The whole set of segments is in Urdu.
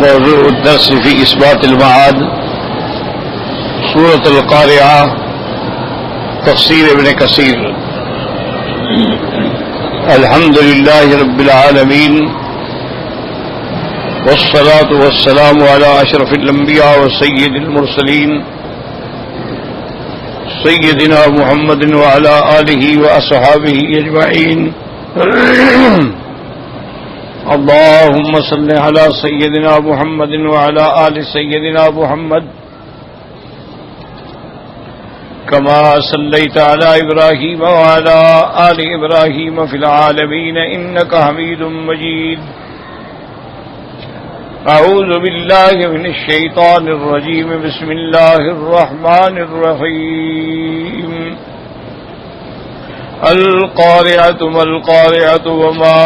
موضوع الدرس في إثبات المعاد سورة القارعة تفسير ابن كثير. الحمد لله رب العالمين والصلاة والسلام على أشرف الأنبياء وسيد المرسلين سيدنا محمد وعلى آله وأصحابه أجمعين. اللهم صل على سيدنا محمد وعلى آل سيدنا محمد كما صليت على إبراهيم وعلى آل إبراهيم في العالمين إنك حميد مجيد. أعوذ بالله من الشيطان الرجيم. بسم الله الرحمن الرحيم. القارعة ما القارعة وما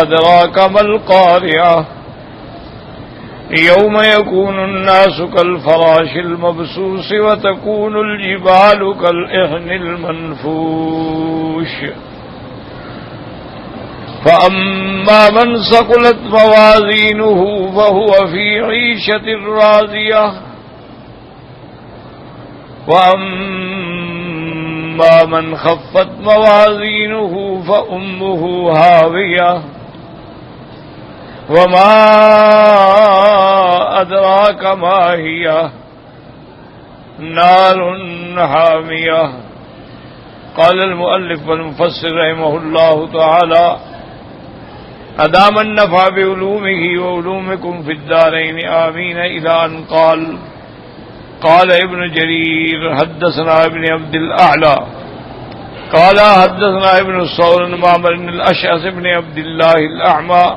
أدراك ما القارعة يوم يكون الناس كالفراش المبثوث وتكون الجبال كالعهن المنفوش فأما من ثقلت موازينه فهو في عيشة راضية وأما من خفت موازينه فأمه هاوية وما أدراك ما هي نار حامية. قال المؤلف والمفسر رحمه الله تعالى أدام النفع بعلومه وعلومكم في الدارين آمين إلى أن قال قال ابن جرير حدثنا ابن عبد الأعلى قال حدثنا ابن الصور معمر الأشعث بن عبد الله الأعمى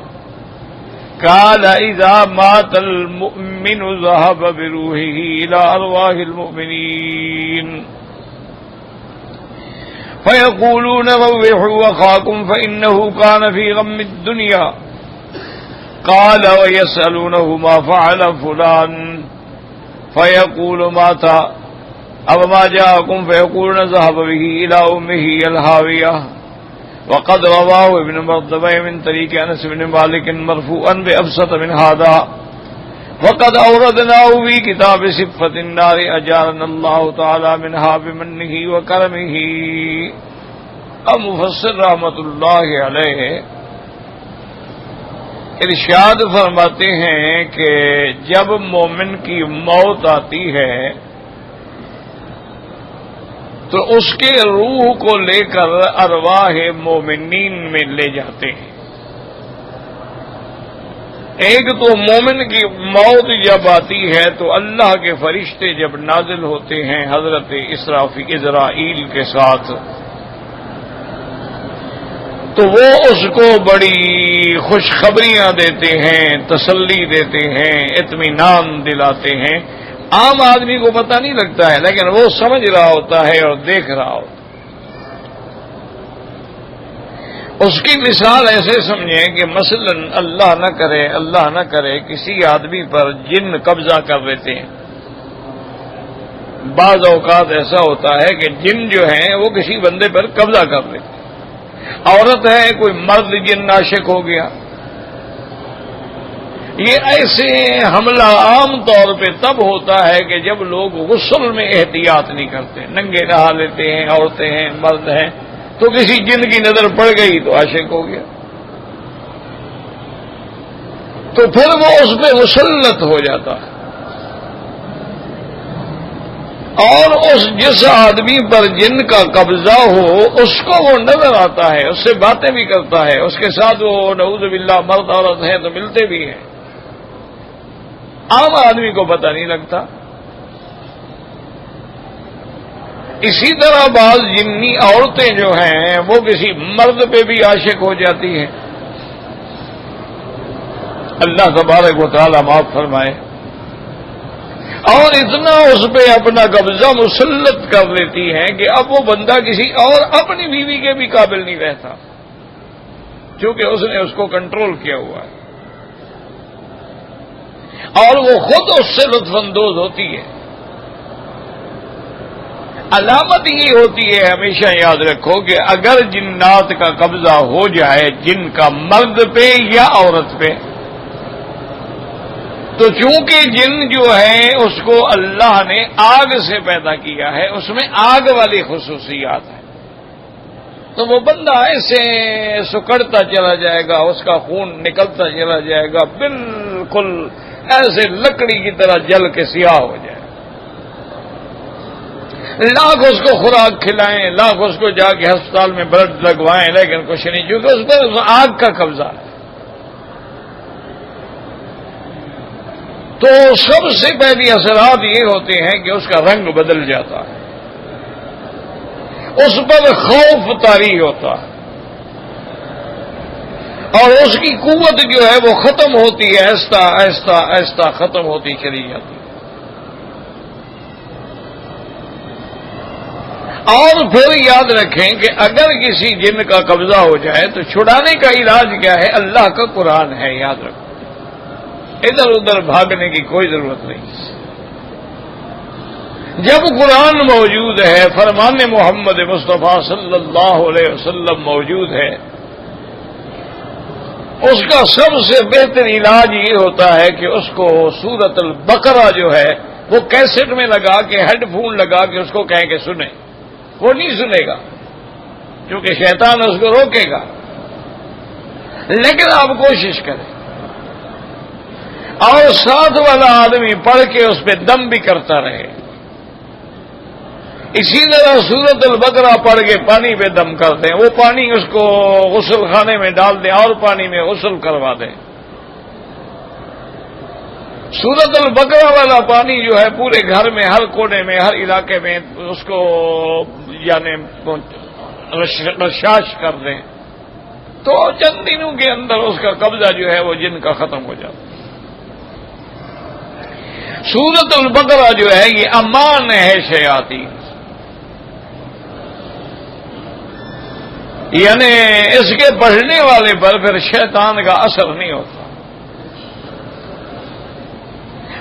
قال إذا مات المؤمن ذهب بروحه إلى أرواح المؤمنين فيقولون روحوا أخاكم فإنه كان في غم الدنيا. قال ويسألونه ما فعل فلان فيقول مات أو ما جاءكم فيقولون ذهب به إلى أمه الهاوية. وقد رواه ابن مردويه من طريق أنس بن مالك مرفوعا بأبسط من هذا وقد أوردناه في كتاب صفة النار أجارنا الله تعالى منها بمنه وكرمه. مفسر رحمۃ اللہ علیہ ارشاد فرماتے ہیں کہ جب مومن کی موت آتی ہے تو اس کے روح کو لے کر ارواح مومنین میں لے جاتے ہیں. ایک تو مومن کی موت جب آتی ہے تو اللہ کے فرشتے جب نازل ہوتے ہیں حضرت اسرائیل کے ساتھ تو وہ اس کو بڑی خوشخبریاں دیتے ہیں، تسلی دیتے ہیں، اطمینان دلاتے ہیں. عام آدمی کو پتہ نہیں لگتا ہے لیکن وہ سمجھ رہا ہوتا ہے اور دیکھ رہا ہوتا ہے. اس کی مثال ایسے سمجھیں کہ مثلا اللہ نہ کرے کسی آدمی پر جن قبضہ کر لیتے ہیں. بعض اوقات ایسا ہوتا ہے کہ جن جو ہیں وہ کسی بندے پر قبضہ کر لیتے ہیں. عورت ہے کوئی مرد جن عاشق ہو گیا. یہ ایسے حملہ عام طور پہ تب ہوتا ہے کہ جب لوگ غسل میں احتیاط نہیں کرتے، ننگے نہا لیتے ہیں، عورتیں ہیں مرد ہیں، تو کسی جن کی نظر پڑ گئی تو عاشق ہو گیا، تو پھر وہ اس پہ مسلط ہو جاتا ہے. اور جس آدمی پر جن کا قبضہ ہو اس کو وہ نظر آتا ہے، اس سے باتیں بھی کرتا ہے، اس کے ساتھ وہ نعوذ باللہ مرد عورت ہیں تو ملتے بھی ہیں. عام آدمی کو پتہ نہیں لگتا. اسی طرح بعض جنی عورتیں جو ہیں وہ کسی مرد پہ بھی عاشق ہو جاتی ہیں. اللہ تبارک و تعالی معاف فرمائے. اور اتنا اس پہ اپنا قبضہ مسلط کر لیتی ہیں کہ اب وہ بندہ کسی اور اپنی بیوی کے بھی قابل نہیں رہتا کیونکہ اس نے اس کو کنٹرول کیا ہوا ہے اور وہ خود اس سے لطف اندوز ہوتی ہے. علامت یہ ہوتی ہے، ہمیشہ یاد رکھو کہ اگر جنات کا قبضہ ہو جائے جن کا مرد پہ یا عورت پہ تو چونکہ جن جو ہے اس کو اللہ نے آگ سے پیدا کیا ہے، اس میں آگ والی خصوصیات ہیں، تو وہ بندہ ایسے سکڑتا چلا جائے گا، اس کا خون نکلتا چلا جائے گا، بالکل ایسے لکڑی کی طرح جل کے سیاہ ہو جائے، لاکھ اس کو خوراک کھلائیں، لاکھ اس کو جا کے ہسپتال میں بلڈ لگوائیں، لیکن کچھ نہیں، کیونکہ اس پر آگ کا قبضہ ہے۔ تو سب سے پہلی اثرات یہ ہوتے ہیں کہ اس کا رنگ بدل جاتا ہے، اس پر خوف طاری ہوتا ہے، اور اس کی قوت جو ہے وہ ختم ہوتی ہے، آہستہ آہستہ آہستہ ختم ہوتی چلی جاتی ہے۔ اور پھر یاد رکھیں کہ اگر کسی جن کا قبضہ ہو جائے تو چھڑانے کا علاج کیا ہے؟ اللہ کا قرآن ہے، یاد رکھو، ادھر ادھر بھاگنے کی کوئی ضرورت نہیں۔ جب قرآن موجود ہے، فرمان محمد مصطفیٰ صلی اللہ علیہ وسلم موجود ہے، اس کا سب سے بہتر علاج یہ ہوتا ہے کہ اس کو سورۃ البقرہ جو ہے وہ کیسٹ میں لگا کے، ہیڈ فون لگا کے اس کو کہیں کہ سنیں، وہ نہیں سنے گا کیونکہ شیطان اس کو روکے گا، لیکن آپ کوشش کریں، اور ساتھ والا آدمی پڑھ کے اس پہ دم بھی کرتا رہے، اسی طرح سورۃ البقرہ پڑھ کے پانی پہ دم کر دیں، وہ پانی اس کو غسل خانے میں ڈال دیں اور پانی میں غسل کروا دیں۔ سورۃ البقرہ والا پانی جو ہے پورے گھر میں، ہر کونے میں، ہر علاقے میں اس کو یعنی رشاش کر دیں، تو چند دنوں کے اندر اس کا قبضہ جو ہے وہ جن کا ختم ہو جاتا ہے۔ سورۃ البقرہ جو ہے یہ امان ہے شیاطین، یعنی اس کے پڑھنے والے پر پھر شیطان کا اثر نہیں ہوتا،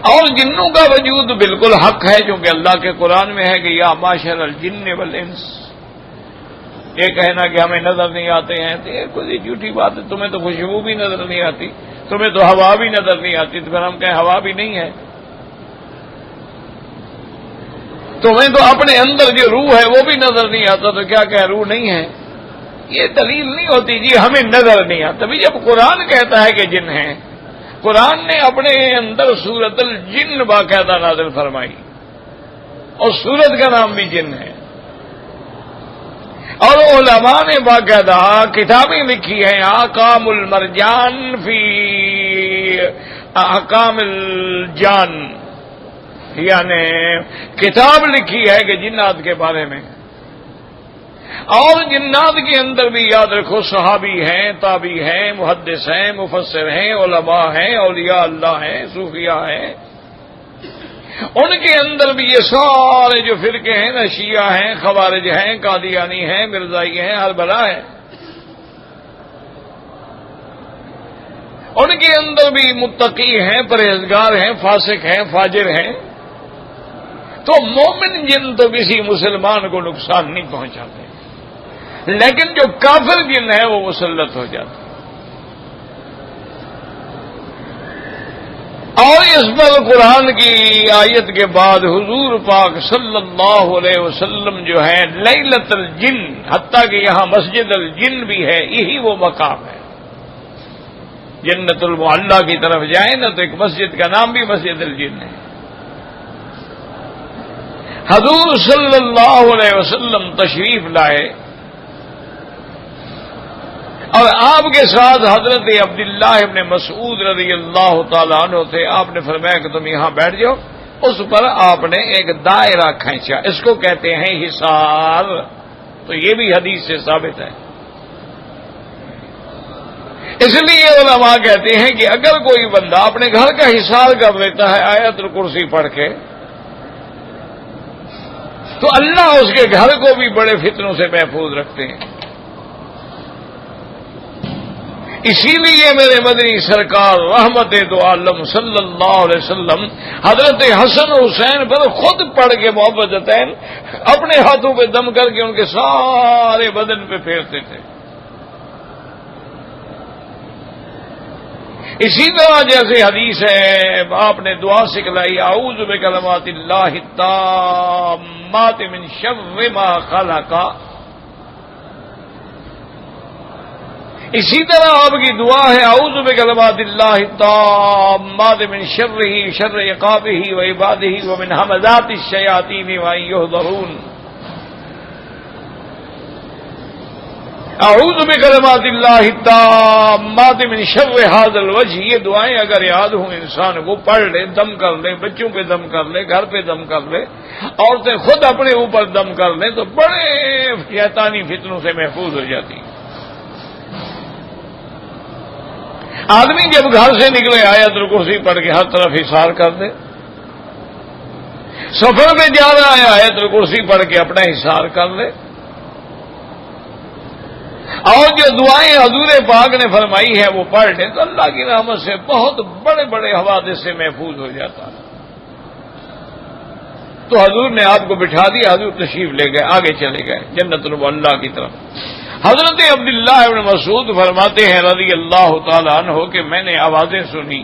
اور جنوں کا وجود بالکل حق ہے، کیونکہ اللہ کے قرآن میں ہے کہ یا معاشر الجن والانس، یہ کہنا کہ ہمیں نظر نہیں آتے ہیں تو یہ کوئی جھوٹی بات ہے، تمہیں تو خوشبو بھی نظر نہیں آتی، تمہیں تو ہوا بھی نظر نہیں آتی، تو پھر ہم کہیں ہوا بھی نہیں ہے، تمہیں تو اپنے اندر جو روح ہے وہ بھی نظر نہیں آتا، تو کیا کہ روح نہیں ہے؟ یہ دلیل نہیں ہوتی جی ہمیں نظر نہیں آتا۔ تبھی جب قرآن کہتا ہے کہ جن ہیں، قرآن نے اپنے اندر سورۃ الجن باقاعدہ نازل فرمائی، اور سورت کا نام بھی جن ہے، اور علماء نے باقاعدہ کتابیں لکھی ہیں، احکام المرجان فی احکام الجان، یعنی کتاب لکھی ہے کہ جنات کے بارے میں، اور جنات کے اندر بھی یاد رکھو صحابی ہیں، تابعی ہیں، محدث ہیں، مفسر ہیں، علماء ہیں، اولیاء اللہ ہیں، صوفیاء ہیں، ان کے اندر بھی یہ سارے جو فرقے ہیں نا، شیعہ ہیں، خوارج ہیں، قادیانی ہیں، مرزائی ہیں، ہر بلا ہے، ان کے اندر بھی متقی ہیں، پرہیزگار ہیں، فاسق ہیں، فاجر ہیں، تو مومن جن تو کسی مسلمان کو نقصان نہیں پہنچاتے، لیکن جو کافر جن ہے وہ مسلط ہو جاتا، اور اس پر قرآن کی آیت کے بعد حضور پاک صلی اللہ علیہ وسلم جو ہے لیلۃ الجن، حتیٰ کہ یہاں مسجد الجن بھی ہے، یہی وہ مقام ہے، جنت المعلیٰ کی طرف جائیں نا تو ایک مسجد کا نام بھی مسجد الجن ہے۔ حضور صلی اللہ علیہ وسلم تشریف لائے، اور آپ کے ساتھ حضرت عبداللہ ابن مسعود رضی اللہ تعالیٰ عنہ تھے، آپ نے فرمایا کہ تم یہاں بیٹھ جاؤ، اس پر آپ نے ایک دائرہ کھینچا، اس کو کہتے ہیں حصار، تو یہ بھی حدیث سے ثابت ہے۔ اس لیے علماء کہتے ہیں کہ اگر کوئی بندہ اپنے گھر کا حصار کر لیتا ہے آیت الکرسی پڑھ کے، تو اللہ اس کے گھر کو بھی بڑے فتنوں سے محفوظ رکھتے ہیں۔ اسی لیے میرے مدنی سرکار رحمت دو عالم صلی اللہ علیہ وسلم حضرت حسن حسین پر خود پڑھ کے محبتین اپنے ہاتھوں پہ دم کر کے ان کے سارے بدن پہ پھیرتے تھے۔ اسی طرح جیسے حدیث ہے آپ نے دعا سکھلائی اعوذ بکلمات اللہ التامات من شر ما خلق، اسی طرح آپ کی دعا ہے اعوذ بکلمات اللہ التامات من شرہ شر عقابہ وعبادہ ومن همزات الشیاطین وان یحضرون، اعوذ بکلمات اللہ التامات من شر ھذا الوجہ. یہ دعائیں اگر یاد ہوں انسان کو پڑھ لے، دم کر لے، بچوں پہ دم کر لے، گھر پہ دم کر لے، عورتیں خود اپنے اوپر دم کر لیں تو بڑے شیطانی فتنوں سے محفوظ ہو جاتی ہیں. آدمی جب گھر سے نکلے آیت الکرسی پڑھ کے ہر طرف حصار کر دے، سفر میں جا رہا ہے آیت الکرسی پڑھ کے اپنا حصار کر لے، اور جو دعائیں حضور پاک نے فرمائی ہے وہ پڑھ لیں تو اللہ کی رحمت سے بہت بڑے بڑے حوادث سے محفوظ ہو جاتا ہے. تو حضور نے آپ کو بٹھا دیا، حضور تشریف لے گئے، آگے چلے گئے جنت اللہ کی طرف. حضرت عبداللہ ابن مسعود فرماتے ہیں رضی اللہ تعالیٰ عنہ کہ میں نے آوازیں سنی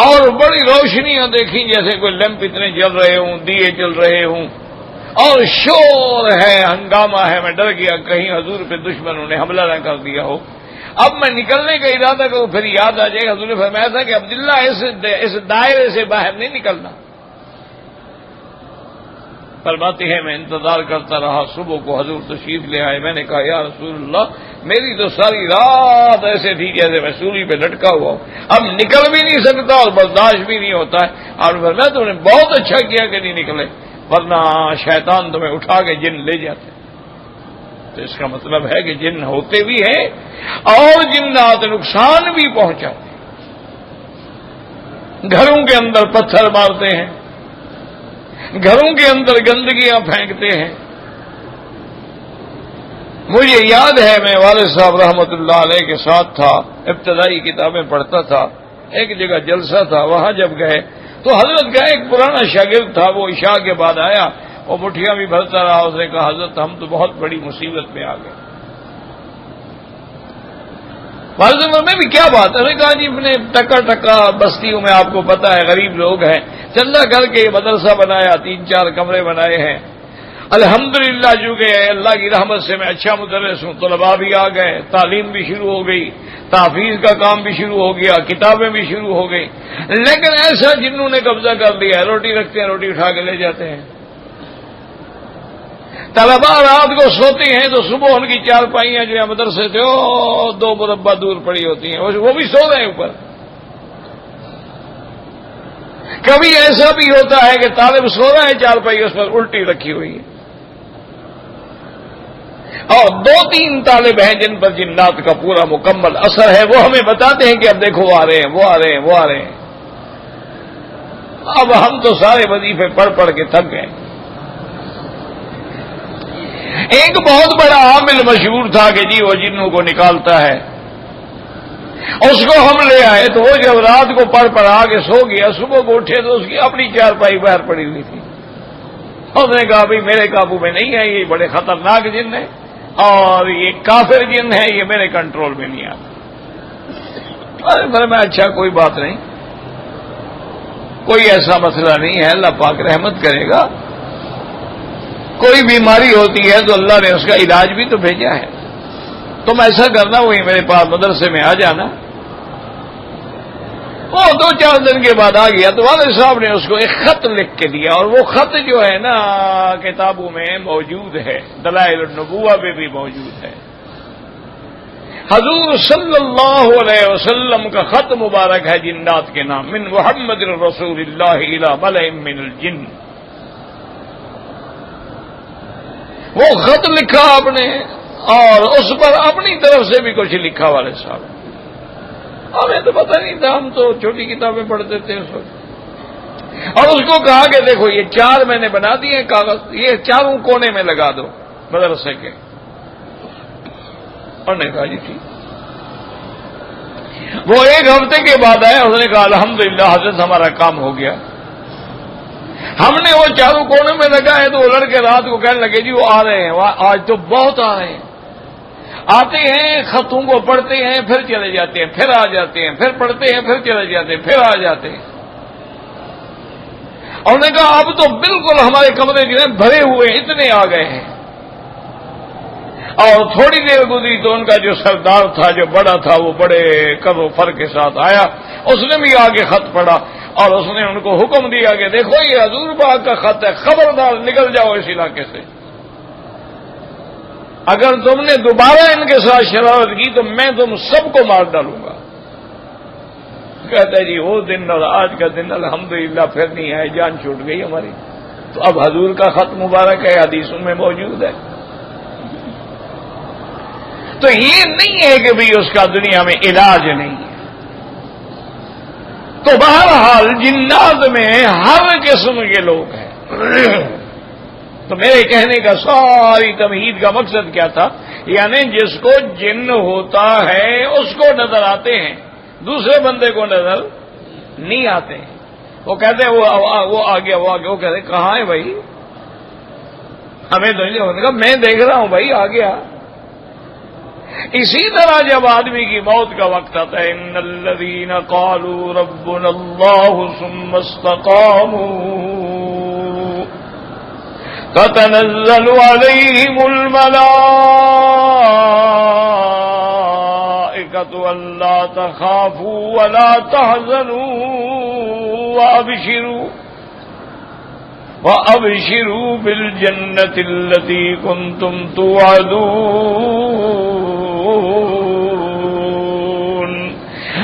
اور بڑی روشنیاں دیکھی، جیسے کوئی لیمپ اتنے جل رہے ہوں، دیے جل رہے ہوں، اور شور ہے، ہنگامہ ہے. میں ڈر گیا کہیں حضور پہ دشمنوں نے حملہ نہ کر دیا ہو. اب میں نکلنے کا ارادہ کروں، پھر یاد آ جائے حضور نے فرمایا تھا کہ عبداللہ اس دائرے سے باہر نہیں نکلنا. فرماتے ہیں میں انتظار کرتا رہا، صبح کو حضور تشریف لے آئے. میں نے کہا یا رسول اللہ میری تو ساری رات ایسے تھی جیسے میں سولی پہ لٹکا ہوا ہوں، اب نکل بھی نہیں سکتا اور برداشت بھی نہیں ہوتا ہے. اور فرمایا تم نے بہت اچھا کیا کہ نہیں نکلے، ورنہ شیطان تمہیں اٹھا کے جن لے جاتے. تو اس کا مطلب ہے کہ جن ہوتے بھی ہیں اور جنات نقصان بھی پہنچاتے ہیں. گھروں کے اندر پتھر مارتے ہیں، گھروں کے اندر گندگیاں پھینکتے ہیں. مجھے یاد ہے میں والد صاحب رحمت اللہ علیہ کے ساتھ تھا، ابتدائی کتابیں پڑھتا تھا. ایک جگہ جلسہ تھا، وہاں جب گئے تو حضرت کا ایک پرانا شاگرد تھا، وہ عشاء کے بعد آیا اور مٹھیاں بھی بھرتا رہا. اس نے کہا حضرت ہم تو بہت بڑی مصیبت میں آ گئے. والد میں بھی کیا بات ہے؟ کہا جی میں نے ٹکا ٹکا بستیوں میں آپ کو پتا ہے غریب لوگ ہیں، چندہ کر کے مدرسہ بنایا، 3-4 کمرے بنائے ہیں. الحمدللہ جو کہ اللہ کی رحمت سے میں اچھا مدرس ہوں، طلباء بھی آ گئے، تعلیم بھی شروع ہو گئی، تحفیظ کا کام بھی شروع ہو گیا، کتابیں بھی شروع ہو گئی. لیکن ایسا جنہوں نے قبضہ کر لیا ہے، روٹی رکھتے ہیں، روٹی اٹھا کے لے جاتے ہیں. طلباء رات کو سوتے ہیں تو صبح ان کی چارپائیاں جو ہے مدرسے سے 2 مربع دور پڑی ہوتی ہیں، وہ بھی سو رہے ہیں اوپر. کبھی ایسا بھی ہوتا ہے کہ طالب سو رہا ہے، چارپائی اس پر الٹی رکھی ہوئی ہے، اور 2-3 طالب ہیں جن پر جنات کا پورا مکمل اثر ہے. وہ ہمیں بتاتے ہیں کہ اب دیکھو وہ آ رہے ہیں، وہ آ رہے ہیں، وہ آ رہے ہیں. اب ہم تو سارے وظیفے پڑھ پڑھ کے تھک گئے. ایک بہت بڑا عامل مشہور تھا کہ جی وہ جنوں کو نکالتا ہے، اس کو ہم لے آئے تو وہ جب رات کو پڑھ پڑھا کے سو گیا، صبح کو اٹھے تو اس کی اپنی چارپائی باہر پڑی ہوئی تھی. اس نے کہا بھائی میرے قابو میں نہیں ہے، یہ بڑے خطرناک جن ہے اور یہ کافر جن ہے، یہ میرے کنٹرول میں نہیں آتا. میں اچھا کوئی بات نہیں، کوئی ایسا مسئلہ نہیں ہے، اللہ پاک رحمت کرے گا. کوئی بیماری ہوتی ہے تو اللہ نے اس کا علاج بھی تو بھیجا ہے. تم ایسا کرنا وہی میرے پاس مدرسے میں آ جانا. وہ 2-4 دن کے بعد آ گیا تو والد صاحب نے اس کو ایک خط لکھ کے دیا، اور وہ خط جو ہے نا کتابوں میں موجود ہے، دلائل النبوہ میں بھی موجود ہے. حضور صلی اللہ علیہ وسلم کا خط مبارک ہے جنات کے نام، من محمد رسول اللہ الی ملئ من الجن. وہ خط لکھا آپ نے اور اس پر اپنی طرف سے بھی کچھ لکھا والد صاحب. ہمیں تو پتہ نہیں تھا، ہم تو چھوٹی کتابیں پڑھتے تھے اس وقت. اور اس کو کہا کہ دیکھو یہ 4 میں نے بنا دیے کاغذ، یہ 4 کونے میں لگا دو مدرسے کے. اور نے کہا جی ٹھیک. وہ 1 ہفتے کے بعد آیا، اس نے کہا الحمدللہ حضرت ہمارا کام ہو گیا. ہم نے وہ 4 کونوں میں لگا ہے تو وہ لڑکے رات کو کہنے لگے جی وہ آ رہے ہیں، آج تو بہت آ رہے ہیں. آتے ہیں خطوں کو پڑھتے ہیں پھر چلے جاتے ہیں، پھر آ جاتے ہیں، پھر پڑھتے ہیں پھر چلے جاتے ہیں، پھر آ جاتے ہیں۔ اور نے کہا اب تو بالکل ہمارے کمرے جو ہیں بھرے ہوئے ہیں، اتنے آ گئے ہیں۔ اور تھوڑی دیر گزری تو ان کا جو سردار تھا، جو بڑا تھا، وہ بڑے کر و فر کے ساتھ آیا، اس نے بھی آگے خط پڑھا اور اس نے ان کو حکم دیا کہ دیکھو یہ حضور پاک کا خط ہے، خبردار نکل جاؤ اس علاقے سے، اگر تم نے دوبارہ ان کے ساتھ شرارت کی تو میں تم سب کو مار ڈالوں گا۔ کہتا ہے جی وہ دن اور آج کا دن الحمدللہ پھر نہیں آئے، جان چھوٹ گئی ہماری۔ تو اب حضور کا خط مبارک ہے، حدیثوں میں موجود ہے۔ تو یہ نہیں ہے کہ بھی اس کا دنیا میں علاج نہیں ہے۔ تو بہرحال جنات میں ہر قسم کے لوگ ہیں۔ تو میرے کہنے کا ساری تمہید کا مقصد کیا تھا؟ یعنی جس کو جن ہوتا ہے اس کو نظر آتے ہیں، دوسرے بندے کو نظر نہیں آتے ہیں۔ وہ کہتے ہیں وہ آ گیا، وہ کہتے ہیں کہاں ہے بھائی؟ ہمیں تو نہیں، کہا میں دیکھ رہا ہوں بھائی آ گیا۔ اسی طرح جب آدمی کی موت کا وقت آتا ہے، ان الذین قالوا ربنا اللہ ثم استقاموا تتنزل علیہم الملائکۃ الا تخافوا ولا تحزنوا وابشروا بالجنۃ التی کنتم توعدون۔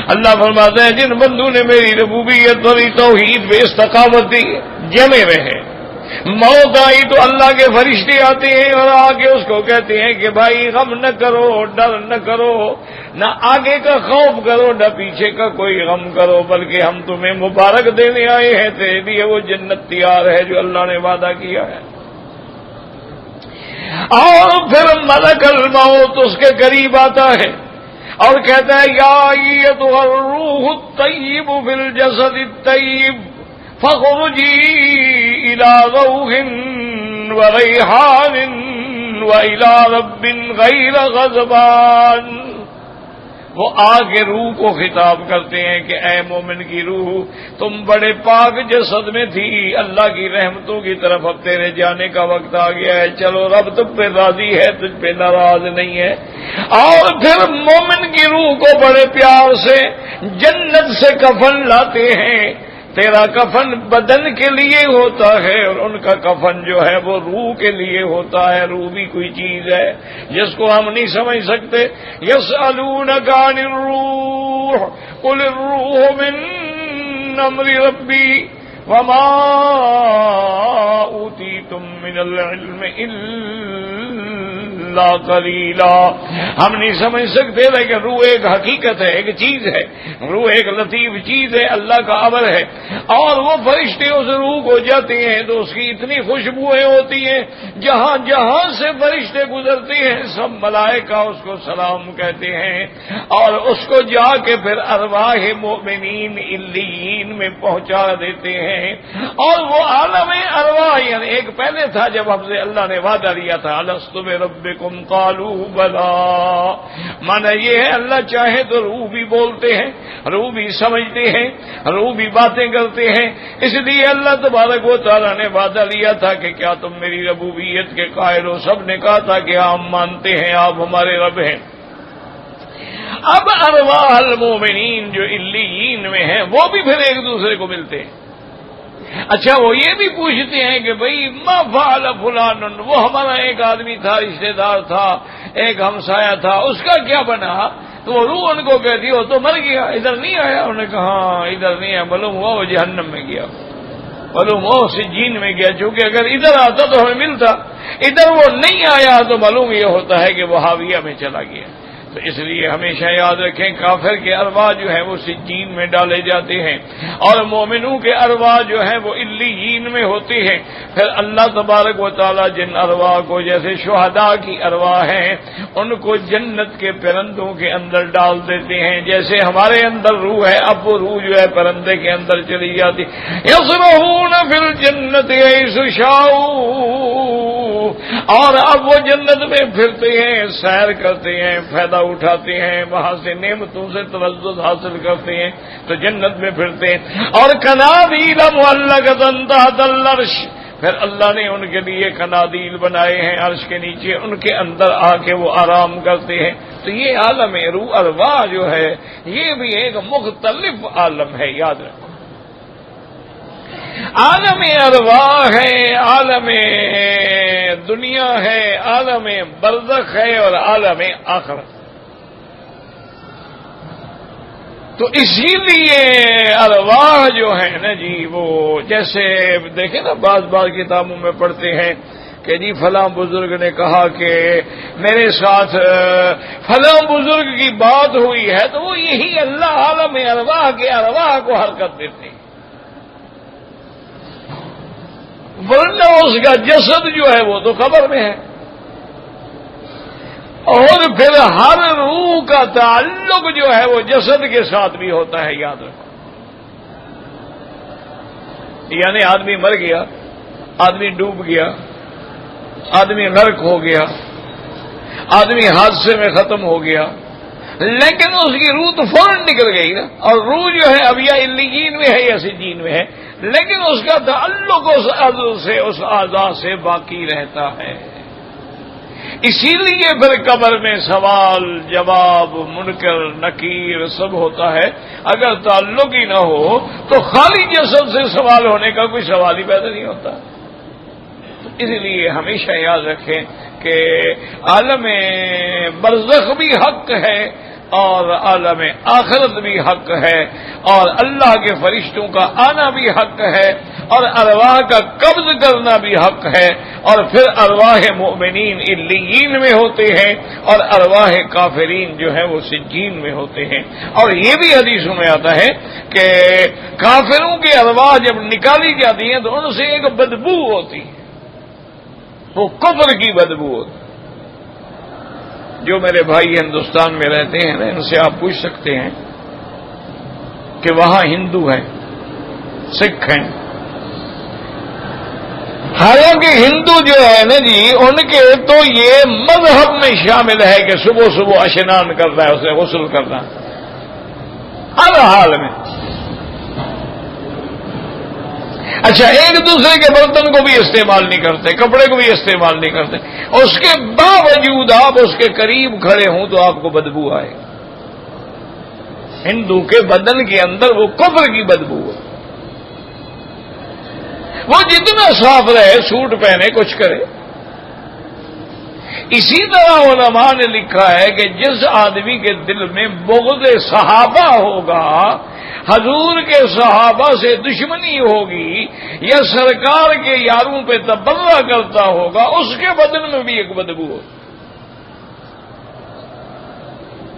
اللہ فرماتے ہیں جن بندوں نے میری ربوبیت اور توحید میں استقامت دی، جمے میں ہے، موت آئی تو اللہ کے فرشتے آتے ہیں اور آ کے اس کو کہتے ہیں کہ بھائی غم نہ کرو، ڈر نہ کرو، نہ آگے کا خوف کرو، نہ پیچھے کا کوئی غم کرو، بلکہ ہم تمہیں مبارک دینے آئے ہیں، تیرے لیے وہ جنت تیار ہے جو اللہ نے وعدہ کیا ہے۔ اور پھر ملک الموت اس کے قریب آتا ہے اور کہتا ہے یا ایتھا الروح الطیب فی الجسد الطیب فاخرجی الی روح وریحان والی رب غیر غضبان۔ وہ آگے روح کو خطاب کرتے ہیں کہ اے مومن کی روح، تم بڑے پاک جسد میں تھی، اللہ کی رحمتوں کی طرف اب تیرے جانے کا وقت آ گیا ہے، چلو رب تم پہ راضی ہے، تجھ پہ ناراض نہیں ہے۔ اور پھر مومن کی روح کو بڑے پیار سے جنت سے کفن لاتے ہیں۔ تیرا کفن بدن کے لیے ہوتا ہے اور ان کا کفن جو ہے وہ روح کے لیے ہوتا ہے۔ روح بھی کوئی چیز ہے جس کو ہم نہیں سمجھ سکتے۔ یسألونک عن الروح قل الروح من امر ربی وما اوتیتم من العلم الا قلیلا۔ ہم نہیں سمجھ سکتے لیکن روح ایک حقیقت ہے، ایک چیز ہے، روح ایک لطیف چیز ہے، اللہ کا امر ہے۔ اور وہ فرشتے اس روح کو جاتے ہیں تو اس کی اتنی خوشبوئیں ہوتی ہیں، جہاں جہاں سے فرشتے گزرتے ہیں سب ملائکہ اس کو سلام کہتے ہیں اور اس کو جا کے پھر ارواح مومنین علیین میں پہنچا دیتے ہیں۔ اور وہ عالم ارواح یعنی ایک پہلے تھا جب ہم سے اللہ نے وعدہ لیا تھا الست بربکم قالوا بلا، مانا یہ ہے اللہ چاہے تو روح بھی بولتے ہیں، روح بھی سمجھتے ہیں، روح بھی باتیں کرتے ہیں۔ اس لیے اللہ تبارک و تعالیٰ نے وعدہ لیا تھا کہ کیا تم میری ربوبیت کے قائل ہو؟ سب نے کہا تھا کہ ہم مانتے ہیں آپ ہمارے رب ہیں۔ اب ارواح المومنین جو علیین میں ہیں وہ بھی پھر ایک دوسرے کو ملتے ہیں۔ اچھا وہ یہ بھی پوچھتے ہیں کہ بھئی ما فعل فلان، وہ ہمارا ایک آدمی تھا، رشتہ دار تھا، ایک ہمسایہ تھا، اس کا کیا بنا؟ تو وہ روح ان کو کہتی وہ تو مر گیا، ادھر نہیں آیا۔ انہوں نے کہا ہاں ادھر نہیں آیا، معلوم ہوا وہ جہنم میں گیا، معلوم ہوا سجین میں گیا، چونکہ اگر ادھر آتا تو ہمیں ملتا، ادھر وہ نہیں آیا تو معلوم یہ ہوتا ہے کہ وہ حاویہ میں چلا گیا۔ تو اس لیے ہمیشہ یاد رکھیں کافر کے ارواح جو ہیں وہ سجین میں ڈالے جاتے ہیں اور مومنوں کے ارواح جو ہیں وہ علیین میں ہوتے ہیں۔ پھر اللہ تبارک و تعالیٰ جن ارواح کو جیسے شہداء کی ارواح ہیں ان کو جنت کے پرندوں کے اندر ڈال دیتے ہیں، جیسے ہمارے اندر روح ہے اب وہ روح جو ہے پرندے کے اندر چلی جاتی۔ یسرحون فی الجنت حیث شاؤ اور اب وہ جنت میں پھرتے ہیں، سیر کرتے ہیں، فائدہ اٹھاتے ہیں، وہاں سے نعمتوں سے تلذذ حاصل کرتے ہیں تو جنت میں پھرتے ہیں۔ اور قنادیل معلقۃ تحت العرش، پھر اللہ نے ان کے لیے قنادیل بنائے ہیں عرش کے نیچے، ان کے اندر آ کے وہ آرام کرتے ہیں۔ تو یہ عالم روح ارواح جو ہے یہ بھی ایک مختلف عالم ہے، یاد رکھو۔ عالم ارواح ہے، عالم دنیا ہے، عالم برزخ ہے اور عالم آخرت۔ تو اسی لیے ارواح جو ہے نا جی، وہ جیسے دیکھیں نا بعض کتابوں میں پڑھتے ہیں کہ جی فلاں بزرگ نے کہا کہ میرے ساتھ فلاں بزرگ کی بات ہوئی ہے، تو وہ یہی اللہ عالم ارواح کے ارواح کو حرکت دیتے ہیں، ورنہ اس کا جسد جو ہے وہ تو قبر میں ہے۔ اور پھر ہر روح کا تعلق جو ہے وہ جسد کے ساتھ بھی ہوتا ہے، یاد رکھو۔ یعنی آدمی مر گیا، آدمی ڈوب گیا، آدمی غرق ہو گیا، آدمی حادثے میں ختم ہو گیا، لیکن اس کی روح تو فوراً نکل گئی نا، اور روح جو ہے اب یا علیین میں ہے یا سجین میں ہے، لیکن اس کا تعلق اس عضو سے، اس اعضاء سے باقی رہتا ہے۔ اسی لیے پھر قبر میں سوال جواب منکر نکیر سب ہوتا ہے۔ اگر تعلق ہی نہ ہو تو خالی جسد سے سوال ہونے کا کوئی سوال ہی پیدا نہیں ہوتا۔ اس لیے ہمیشہ یاد رکھیں کہ عالم برزخ بھی حق ہے اور عالم آخرت بھی حق ہے، اور اللہ کے فرشتوں کا آنا بھی حق ہے، اور ارواح کا قبض کرنا بھی حق ہے، اور پھر ارواح مومنین علیین میں ہوتے ہیں اور ارواح کافرین جو ہیں وہ سجین میں ہوتے ہیں۔ اور یہ بھی حدیثوں میں آتا ہے کہ کافروں کی ارواح جب نکالی جاتی ہیں تو ان سے ایک بدبو ہوتی ہے، وہ کفر کی بدبو ہوتی ہے۔ جو میرے بھائی ہندوستان میں رہتے ہیں نا، ان سے آپ پوچھ سکتے ہیں کہ وہاں ہندو ہیں، سکھ ہیں، حالانکہ ہندو جو ہے نا جی ان کے تو یہ مذہب میں شامل ہے کہ صبح صبح اشنان کرنا ہے، اسے غسل کرنا ہر حال میں۔ اچھا، ایک دوسرے کے برتن کو بھی استعمال نہیں کرتے، کپڑے کو بھی استعمال نہیں کرتے، اس کے باوجود آپ اس کے قریب کھڑے ہوں تو آپ کو بدبو آئے۔ ہندو کے بدن کے اندر وہ کفر کی بدبو ہے، وہ جتنا صاف رہے، سوٹ پہنے، کچھ کرے۔ اسی طرح علماء نے لکھا ہے کہ جس آدمی کے دل میں بغض صحابہ ہوگا، حضور کے صحابہ سے دشمنی ہوگی، یا سرکار کے یاروں پہ تبرہ کرتا ہوگا، اس کے بدن میں بھی ایک بدبو ہوگی۔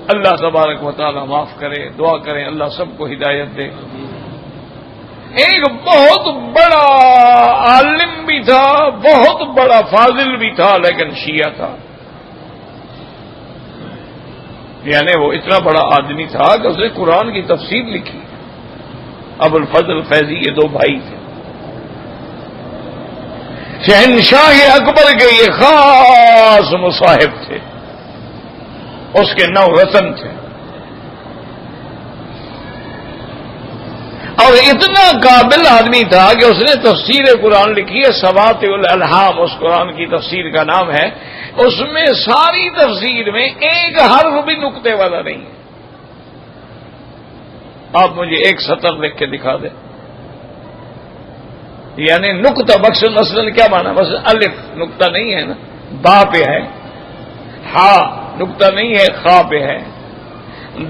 اللہ تبارک و تعالی معاف کرے، دعا کریں اللہ سب کو ہدایت دے۔ ایک بہت بڑا عالم بھی تھا، بہت بڑا فاضل بھی تھا، لیکن شیعہ تھا۔ یعنی وہ اتنا بڑا آدمی تھا کہ اس نے قرآن کی تفسیر لکھی۔ ابو الفضل فیضی یہ دو بھائی تھے، شہنشاہ اکبر کے یہ خاص مصاحب تھے، اس کے 9 رتن تھے، اور اتنا قابل آدمی تھا کہ اس نے تفسیر قرآن لکھی ہے، سواطع الالہام اس قرآن کی تفسیر کا نام ہے۔ اس میں ساری تفسیر میں ایک حرف بھی نقطے والا نہیں ہے۔ آپ مجھے ایک سطر لکھ کے دکھا دیں، یعنی نقطہ مقصد مثلاً کیا مانا؟ بس الف نقطہ نہیں ہے نا، با پہ ہے، ہا نقطہ نہیں ہے، خا پہ ہے،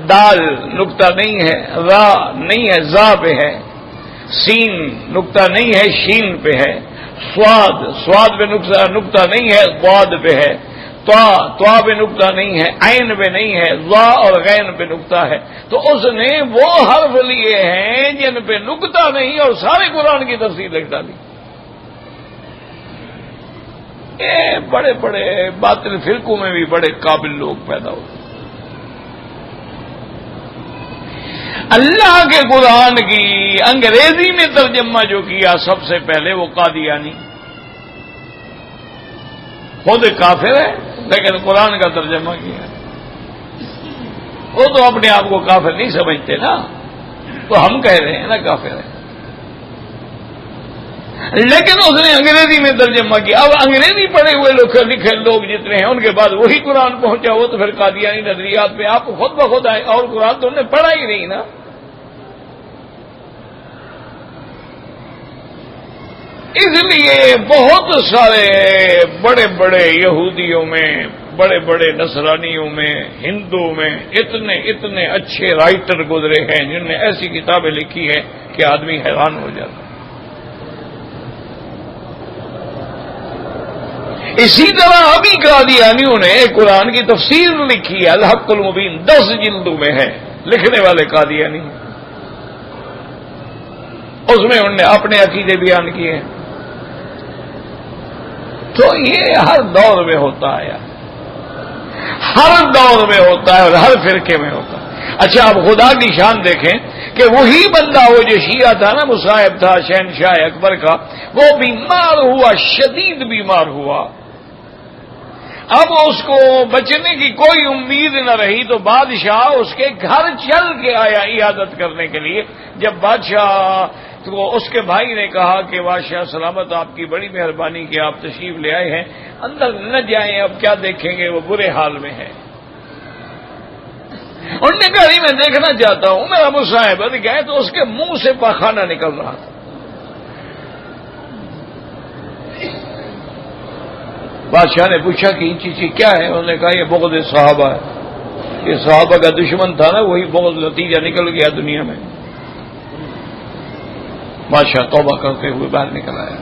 دال نقطہ نہیں ہے، را نہیں ہے، زا پہ ہے، سین نقطہ نہیں ہے، شین پہ ہے، سواد پہ نقطہ نہیں ہے، ضاد پہ ہے، طا پہ نقطہ نہیں ہے، عین پہ نہیں ہے، ضا اور غین پہ نقطہ ہے۔ تو اس نے وہ حرف لیے ہیں جن پہ نقطہ نہیں، اور سارے قرآن کی تفسیر لکھ ڈالی۔ یہ بڑے بڑے باطل فرقوں میں بھی بڑے قابل لوگ پیدا ہوتے۔ اللہ کے قرآن کی انگریزی میں ترجمہ جو کیا سب سے پہلے وہ قادیانی، خود کافر ہے لیکن قرآن کا ترجمہ کیا ہے. وہ تو اپنے آپ کو کافر نہیں سمجھتے نا، تو ہم کہہ رہے ہیں نا کافر ہے. لیکن اس نے انگریزی میں ترجمہ کیا. اب انگریزی پڑھے ہوئے لکھے لوگ جتنے ہیں ان کے بعد وہی قرآن پہنچا، وہ تو پھر قادیانی نظریات پہ آپ خود بخود آئے، اور قرآن تو انہوں نے پڑھا ہی نہیں نا. اس لیے بہت سارے بڑے بڑے یہودیوں میں، بڑے بڑے نصرانیوں میں، ہندوؤں میں اتنے اچھے رائٹر گزرے ہیں جنہوں نے ایسی کتابیں لکھی ہیں کہ آدمی حیران ہو جاتا ہے. اسی طرح ابھی قادیانیوں نے قرآن کی تفسیر لکھی ہے، الحق المبین 10 جلدوں میں ہے، لکھنے والے قادیانی، اس میں انہوں نے اپنے عقیدے بیان کیے ہیں. تو یہ ہر دور میں ہوتا ہے، ہر دور میں ہوتا ہے اور ہر فرقے میں ہوتا ہے. اچھا اب خدا کی شان دیکھیں کہ وہی بندہ وہ جو شیعہ تھا نا، مصاحب تھا شہنشاہ اکبر کا، وہ بیمار ہوا، شدید بیمار ہوا. اب اس کو بچنے کی کوئی امید نہ رہی تو بادشاہ اس کے گھر چل کے آیا عیادت کرنے کے لیے. جب بادشاہ تو اس کے بھائی نے کہا کہ بادشاہ سلامت، آپ کی بڑی مہربانی کہ آپ تشریف لے آئے ہیں، اندر نہ جائیں، اب کیا دیکھیں گے، وہ برے حال میں ہے. انہوں نے کہا میں دیکھنا چاہتا ہوں. میرا مصاحب گئے تو اس کے منہ سے پاخانہ نکل رہا تھا. بادشاہ نے پوچھا کہ یہ چیز کیا ہے؟ انہوں نے کہا یہ بغض صحابہ ہے. یہ صحابہ کا دشمن تھا نا، وہی بغض نتیجہ نکل گیا دنیا میں. بادشاہ توبہ کرتے ہوئے باہر نکل آیا.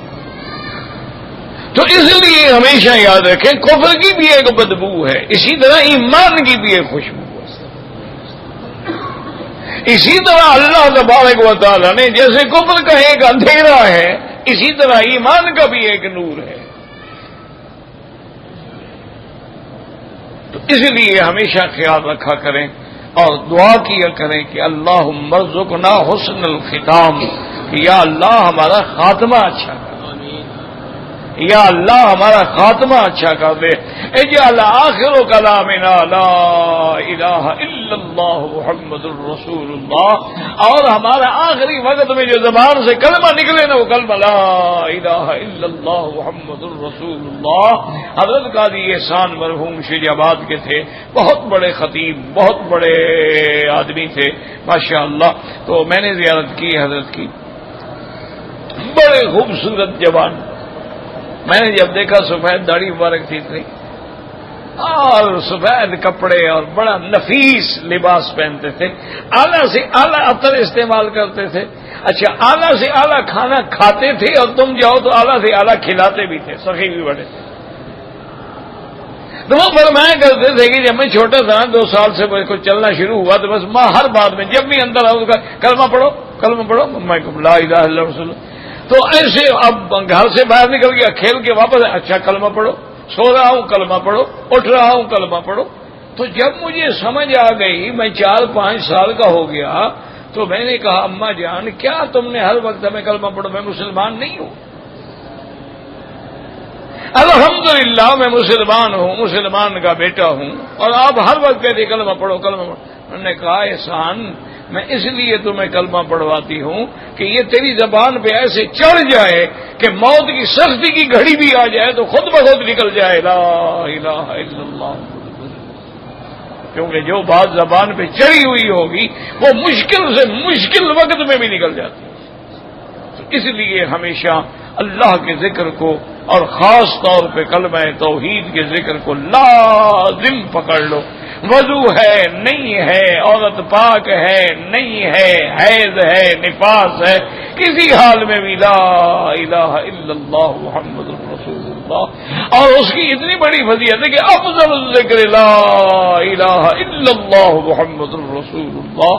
تو اس لیے ہمیشہ یاد رکھیں کفر کی بھی ایک بدبو ہے، اسی طرح ایمان کی بھی ایک خوشبو ہے. اسی طرح اللہ تبارک و تعالی نے جیسے کفر کا ایک اندھیرا ہے، اسی طرح ایمان کا بھی ایک نور ہے. تو اس لیے ہمیشہ خیال رکھا کریں اور دعا کیا کریں کہ اللہم ارزقنا حسن الختام، کہ یا اللہ ہمارا خاتمہ اچھا کر، یا اللہ ہمارا خاتمہ اچھا کر دے. اجعل آخر کلامنا لا الہ الا اللہ محمد الرسول اللہ، اور ہمارا آخری وقت میں جو زبان سے کلمہ نکلے نا وہ کلمہ لا الہ الا اللہ محمد الرسول اللہ. حضرت قاضی احسان مرحوم شیخ آباد کے تھے، بہت بڑے خطیب، بہت بڑے آدمی تھے ماشاء اللہ. تو میں نے زیارت کی حضرت کی، بڑے خوبصورت جوان. میں نے جب دیکھا سفید داڑھی مبارک تھی اتنی، اور سفید کپڑے اور بڑا نفیس لباس پہنتے تھے، اعلیٰ سے اعلیٰ عطر استعمال کرتے تھے. اچھا اعلیٰ سے اعلیٰ کھانا کھاتے تھے اور تم جاؤ تو اعلیٰ سے اعلیٰ کھلاتے بھی تھے، سخی بھی بڑے تھے. تو وہ فرمایا کرتے تھے کہ جب میں چھوٹا تھا 2 سال سے میرے کو چلنا شروع ہوا تو بس ماں ہر بات میں جب بھی اندر آؤ کلمہ پڑھو کلمہ پڑھو، میں لا الہ الا اللہ رسول. تو ایسے اب گھر سے باہر نکل گیا، کھیل کے واپس، اچھا کلمہ پڑھو، سو رہا ہوں کلمہ پڑھو، اٹھ رہا ہوں کلمہ پڑھو. تو جب مجھے سمجھ آ گئی، میں 4-5 سال کا ہو گیا، تو میں نے کہا اماں جان کیا تم نے ہر وقت ہمیں کلمہ پڑھو؟ میں مسلمان نہیں ہوں. الحمدللہ میں مسلمان ہوں، مسلمان کا بیٹا ہوں، اور آپ ہر وقت کہتے کلمہ پڑھو کلمہ پڑھو. انہوں نے کہا احسان میں اس لیے تمہیں کلمہ پڑھواتی ہوں کہ یہ تیری زبان پہ ایسے چڑھ جائے کہ موت کی سختی کی گھڑی بھی آ جائے تو خود بخود نکل جائے لا الہ الا اللہ. کیونکہ جو بات زبان پہ چڑھی ہوئی ہوگی وہ مشکل سے مشکل وقت میں بھی نکل جاتی ہے. تو اس لیے ہمیشہ اللہ کے ذکر کو اور خاص طور پہ کلمہ توحید کے ذکر کو لازم پکڑ لو. وضو ہے نہیں ہے، عورت پاک ہے نہیں ہے، حیض ہے نفاس ہے، کسی حال میں بھی لا الہ الا اللہ محمد الرسول اللہ. اور اس کی اتنی بڑی فضیلت ہے کہ افضل الذکر لا الہ الا اللہ محمد الرسول اللہ.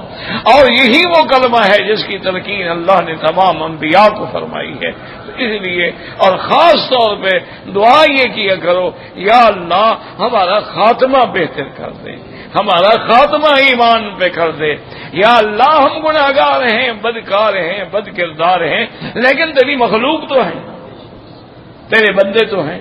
اور یہی وہ کلمہ ہے جس کی تلقین اللہ نے تمام انبیاء کو فرمائی ہے. اس لیے اور خاص طور پہ دعا یہ کیا کرو یا اللہ ہمارا خاتمہ بہتر کر دے، ہمارا خاتمہ ایمان پہ کر دے. یا اللہ ہم گناہگار ہیں، بدکار ہیں، بد کردار ہیں، لیکن تیری مخلوق تو ہیں، تیرے بندے تو ہیں.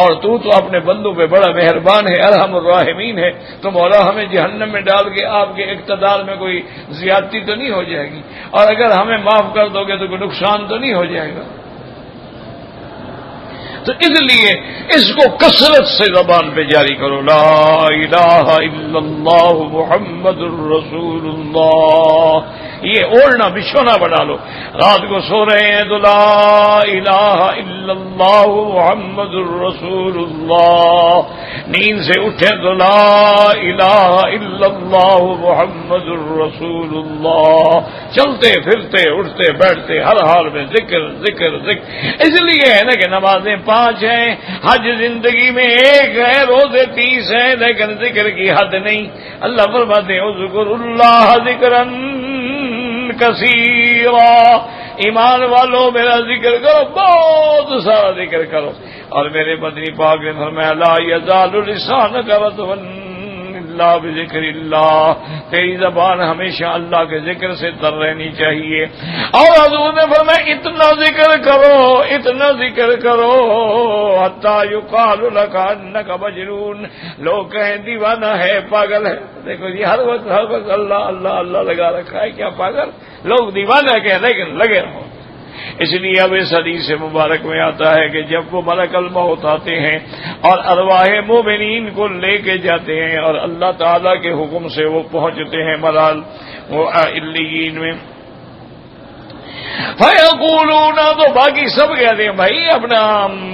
اور تو اپنے بندوں پہ بڑا مہربان ہے، ارحم الراحمین ہے، تو مولا ہمیں جہنم میں ڈال کے آپ کے اقتدار میں کوئی زیادتی تو نہیں ہو جائے گی، اور اگر ہمیں معاف کر دو گے تو کوئی نقصان تو نہیں ہو جائے گا۔ تو اس لیے اس کو کثرت سے زبان پہ جاری کرو، لا الہ الا اللہ محمد الرسول اللہ، یہ اوڑھنا بچھونا بنا لو۔ رات کو سو رہے ہیں تو لا الہ الا اللہ محمد الرسول اللہ، نیند سے اٹھیں تو لا الہ الا اللہ محمد الرسول اللہ، چلتے پھرتے اٹھتے بیٹھتے ہر حال میں ذکر ذکر ذکر۔ اس لیے ہے نا کہ نمازیں 5 ہیں، حج زندگی میں 1 ہے، روزے 30 ہیں، لیکن ذکر کی حد نہیں۔ اللہ فرماتے ہیں اذکر اللہ ذکرا کثیرا، ایمان والو میرا ذکر کرو، بہت سارا ذکر کرو۔ اور میرے مدنی پاک نے فرمایا لا یزال لسانک رطبا الا بذکر اللہ، تیری زبان ہمیشہ اللہ کے ذکر سے تر رہنی چاہیے۔ اور حضور نے فرمایا اتنا ذکر کرو، اتنا ذکر کرو حتی یقال لک انک مجنون، لوگ کہیں دیوانہ ہے، پاگل ہے۔ دیکھو جی ہر وقت اللہ اللہ اللہ لگا رکھا ہے، کیا پاگل؟ لوگ دیوانہ کہیں لیکن لگے رہو۔ اس لیے اب اس حدیث مبارک میں آتا ہے کہ جب وہ ملک الموت آتے ہیں اور ارواح مومنین کو لے کے جاتے ہیں اور اللہ تعالیٰ کے حکم سے وہ پہنچتے ہیں ملال وہ علیین میں، فیقولون، تو باقی سب کہتے ہیں بھائی اپنا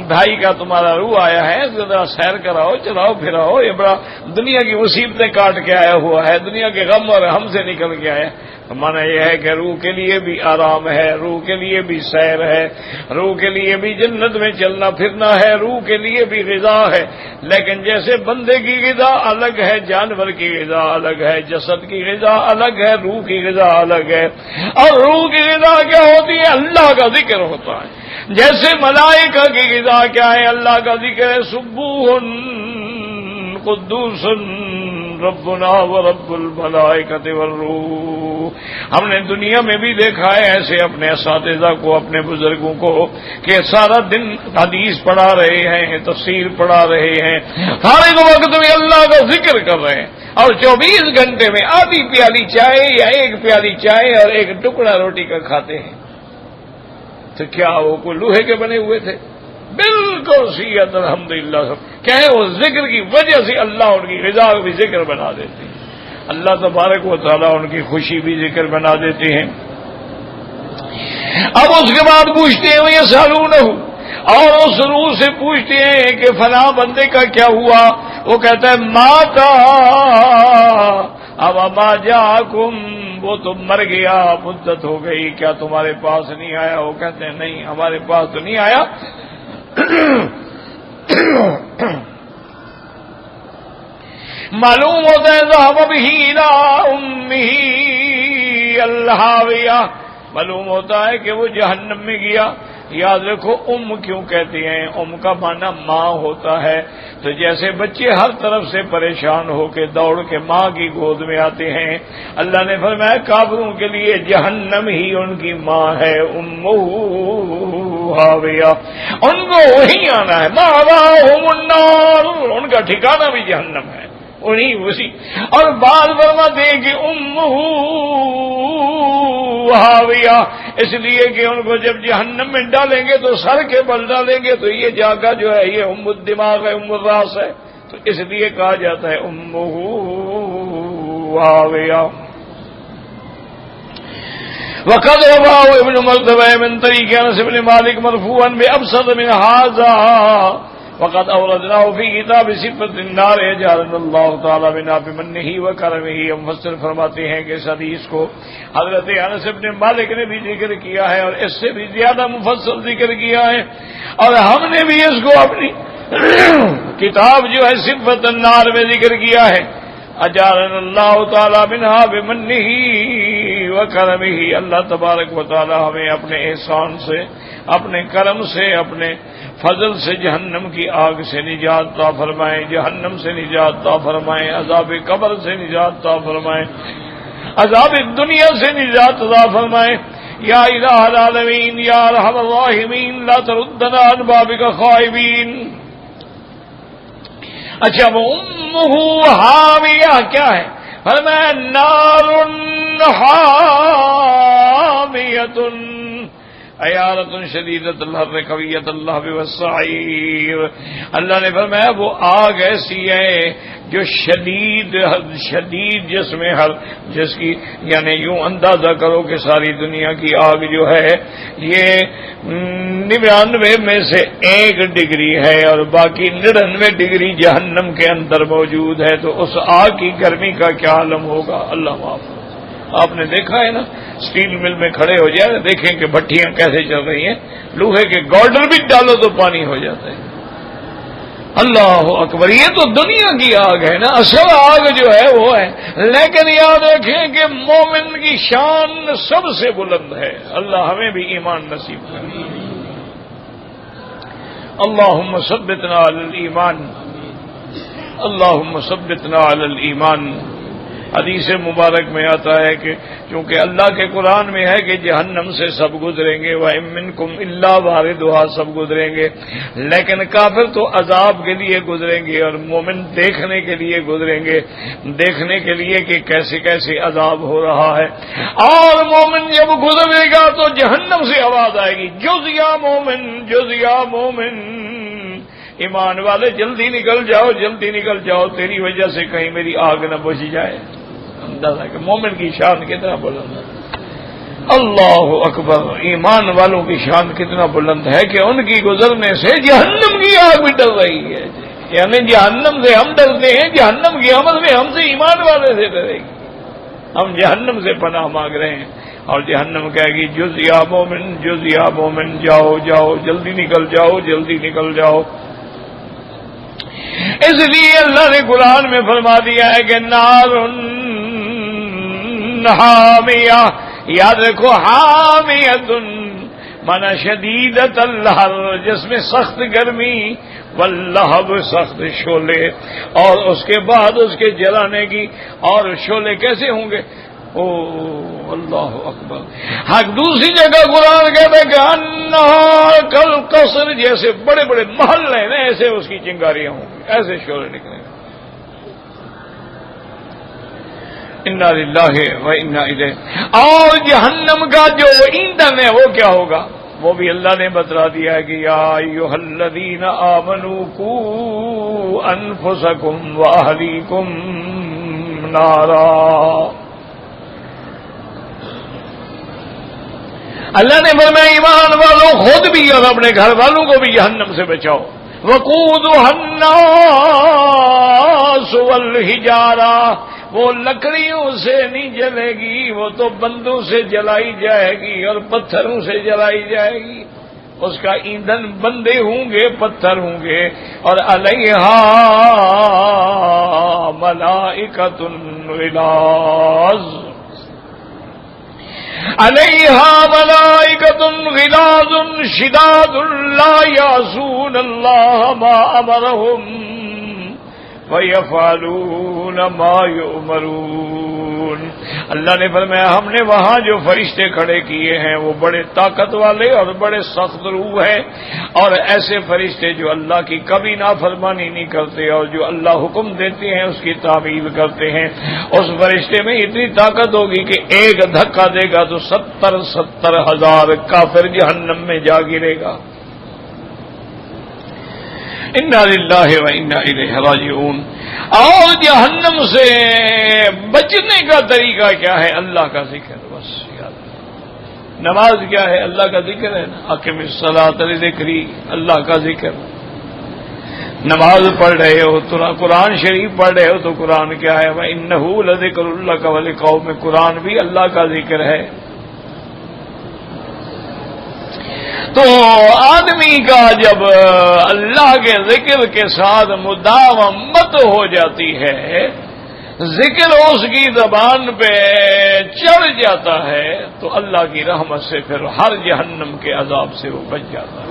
بھائی کا تمہارا روح آیا ہے، ذرا سیر کراؤ، چلاؤ پھراؤ، یہ بڑا دنیا کی مصیبتیں کاٹ کے آیا ہوا ہے، دنیا کے غم اور ہم سے نکل کے آیا۔ مانا یہ ہے کہ روح کے لیے بھی آرام ہے، روح کے لیے بھی سیر ہے، روح کے لیے بھی جنت میں چلنا پھرنا ہے، روح کے لیے بھی غذا ہے۔ لیکن جیسے بندے کی غذا الگ ہے، جانور کی غذا الگ ہے، جسد کی غذا الگ ہے، روح کی غذا الگ ہے۔ اور روح کی غذا کیا ہوتی ہے؟ اللہ کا ذکر ہوتا ہے۔ جیسے ملائکہ کی غذا کیا ہے؟ اللہ کا ذکر ہے، سبوح قدوس ربنا ورب الملائکۃ والروح۔ ہم نے دنیا میں بھی دیکھا ہے ایسے اپنے اساتذہ کو، اپنے بزرگوں کو، کہ سارا دن حدیث پڑھا رہے ہیں، تفسیر پڑھا رہے ہیں، سارے وقت میں اللہ کا ذکر کر رہے ہیں، اور 24 گھنٹے میں آدھی پیالی چائے یا 1 پیالی چائے اور 1 ٹکڑا روٹی کا کھاتے ہیں۔ تو کیا وہ کوئی لوہے کے بنے ہوئے تھے؟ بالکل سیئت الحمدللہ سب کیا ہے، وہ ذکر کی وجہ سے اللہ ان کی غذا کو بھی ذکر بنا دیتے ہیں، اللہ تبارک و تعالیٰ ان کی خوشی بھی ذکر بنا دیتے ہیں۔ اب اس کے بعد پوچھتے ہیں وہ یسألونہ، اور اس روح سے پوچھتے ہیں کہ فلاں بندے کا کیا ہوا؟ وہ کہتا ہے ماتا اب اما جاکم، وہ تو مر گیا، مدت ہو گئی، کیا تمہارے پاس نہیں آیا؟ وہ کہتے ہیں نہیں ہمارے پاس تو نہیں آیا۔ معلوم ہوتا ہے ذهب به الى امه الهاویہ، معلوم ہوتا ہے کہ وہ جہنم میں گیا۔ یاد رکھو کیوں کہتے ہیں؟ کا معنی ماں ہوتا ہے، تو جیسے بچے ہر طرف سے پریشان ہو کے دوڑ کے ماں کی گود میں آتے ہیں، اللہ نے فرمایا کافروں کے لیے جہنم ہی ان کی ماں ہے، ہاویہ، ان کو وہی آنا ہے، مأواہم النار، ان کا ٹھکانہ بھی جہنم ہے، انہی اسی۔ اور بعض فرماتے ہیں کہ ہاویہ، اس لیے کہ ان کو جب جہنم میں ڈالیں گے تو سر کے بل ڈالیں گے، تو یہ جگہ جو ہے یہ الدماغ ہے، الراس ہے، تو اس لیے کہا جاتا ہے ہاویہ۔ وقد رواه ابن مردويه من طريق انس بن مالك مرفوعا بأبسط من هذا، وقد اوردناه في كتاب صفة النار اجعلنا الله تعالی بنا بمنه وكرمه۔ مفسر فرماتے ہیں کہ اس حدیث کو حضرت انس بن مالک نے بھی ذکر کیا ہے اور اس سے بھی زیادہ مفصل ذکر کیا ہے، اور ہم نے بھی اس کو اپنی کتاب جو ہے صفة النار میں ذکر کیا ہے، اجعلنا اللہ تعالی منها بمنه وکرمہ۔ اللہ تبارک و تعالی ہمیں اپنے احسان سے، اپنے کرم سے، اپنے فضل سے جہنم کی آگ سے نجات عطا فرمائے، جہنم سے نجات عطا فرمائے، عذاب قبر سے نجات عطا فرمائے، عذاب دنیا سے نجات عطا فرمائے۔ یا الہ العالمین، یا ارحم الراحمین، لا تردنا عن بابک خائبین۔ اچھا وہ امہ حاویہ کیا ہے؟ فرمایا نار حامیۃ عیارۃ شدیدۃ الحر قویۃ اللہب والسعیر. اللہ نے فرمایا وہ آگ ایسی ہے جو شدید جس میں جس کی یعنی یوں اندازہ کرو کہ ساری دنیا کی آگ جو ہے یہ 99 میں سے 1 ڈگری ہے اور باقی 99 ڈگری جہنم کے اندر موجود ہے. تو اس آگ کی گرمی کا کیا عالم ہوگا. اللہ معاف. آپ نے دیکھا ہے نا اسٹیل مل میں کھڑے ہو جائے دیکھیں کہ بھٹیاں کیسے چل رہی ہیں, لوہے کے گارڈر بھی ڈالو تو پانی ہو جاتا ہے. اللہ اکبر. یہ تو دنیا کی آگ ہے نا, اصل آگ جو ہے وہ ہے. لیکن یاد رکھیں کہ مومن کی شان سب سے بلند ہے. اللہ ہمیں بھی ایمان نصیب کرے. اللہم ثبتنا علی الایمان, اللہم ثبتنا علی الایمان. حدیث مبارک میں آتا ہے کہ چونکہ اللہ کے قرآن میں ہے کہ جہنم سے سب گزریں گے, وَإِن مِّنكُمْ إِلَّا وَارِدُهَا, سب گزریں گے. لیکن کافر تو عذاب کے لیے گزریں گے اور مومن دیکھنے کے لیے گزریں گے, دیکھنے کے لیے کہ کیسے کیسے عذاب ہو رہا ہے. اور مومن جب گزرے گا تو جہنم سے آواز آئے گی, جز یا مومن, جز یا مومن, ایمان والے جلدی نکل جاؤ, جلدی نکل جاؤ, تیری وجہ سے کہیں میری آگ نہ بجھ جائے. اندازہ کہ مومن کی شان کتنا بلند ہے. اللہ اکبر. ایمان والوں کی شان کتنا بلند ہے کہ ان کی گزرنے سے جہنم کی آگ بھی ڈر رہی ہے. یعنی جہنم سے ہم ڈرتے ہیں, جہنم کی عمل میں ہم سے ایمان والے سے ڈرے گی. ہم جہنم سے پناہ مانگ رہے ہیں اور جہنم کہے گی جز یا مومن, جز یا مومن, جاؤ جاؤ, جلدی نکل جاؤ, جلدی نکل جاؤ. اس لیے اللہ نے قرآن میں فرما دیا ہے کہ نار حامیہ. یاد رکھو حامیۃ مانا شدیدۃ الحر, جس میں سخت گرمی, واللہب سخت شعلے, اور اس کے بعد اس کے جلانے کی. اور شعلے کیسے ہوں گے؟ او اللہ اکبر. ہاں دوسری جگہ قرآن کہتا ہے کہ انہار کالقصر, جیسے بڑے بڑے محل ہیں نا ایسے اس کی چنگاریاں ہوں گی, ایسے شعلے نکلیں گے. انا للہ و انا الیہ. اور جہنم کا جو ایندھن ہے وہ کیا ہوگا وہ بھی اللہ نے بتلا دیا ہے کہ یا ایھا الذین آمنوا قوا انفسکم واہلیکم نارا. اللہ نے فرمایا ایمان والوں خود بھی اور اپنے گھر والوں کو بھی جہنم سے بچاؤ. وقودها الناس والحجارہ, وہ لکڑیوں سے نہیں جلے گی, وہ تو بندوں سے جلائی جائے گی اور پتھروں سے جلائی جائے گی. اس کا ایندھن بندے ہوں گے, پتھر ہوں گے. اور علیہا ملائکۃ غلاظ, علیہا ملائکۃ غلاظ شداد لا یعصون اللہ ما امرہم وَيَفْعَلُونَ مَا يُؤْمَرُونَ. اللہ نے فرمایا ہم نے وہاں جو فرشتے کھڑے کیے ہیں وہ بڑے طاقت والے اور بڑے سخت روح ہیں, اور ایسے فرشتے جو اللہ کی کبھی نافرمانی نہیں کرتے اور جو اللہ حکم دیتے ہیں اس کی تعمیل کرتے ہیں. اس فرشتے میں اتنی طاقت ہوگی کہ ایک دھکا دے گا تو 70 ہزار کافر جہنم میں جا گرے گا. انا للہ و انا الیہ راجعون. اور جہنم سے بچنے کا طریقہ کیا ہے؟ اللہ کا ذکر. بس یاد. نماز کیا ہے؟ اللہ کا ذکر ہے نا. اقم الصلاۃ لذکری, اللہ کا ذکر. نماز پڑھ رہے ہو تو قرآن شریف پڑھ رہے ہو تو قرآن کیا ہے؟ وَإِنَّهُ لَذِكْرٌ لَكَ وَلِقَوْمِكَ. قرآن بھی اللہ کا ذکر ہے. تو آدمی کا جب اللہ کے ذکر کے ساتھ مداومت ہو جاتی ہے, ذکر اس کی زبان پہ چڑھ جاتا ہے, تو اللہ کی رحمت سے پھر ہر جہنم کے عذاب سے وہ بچ جاتا ہے.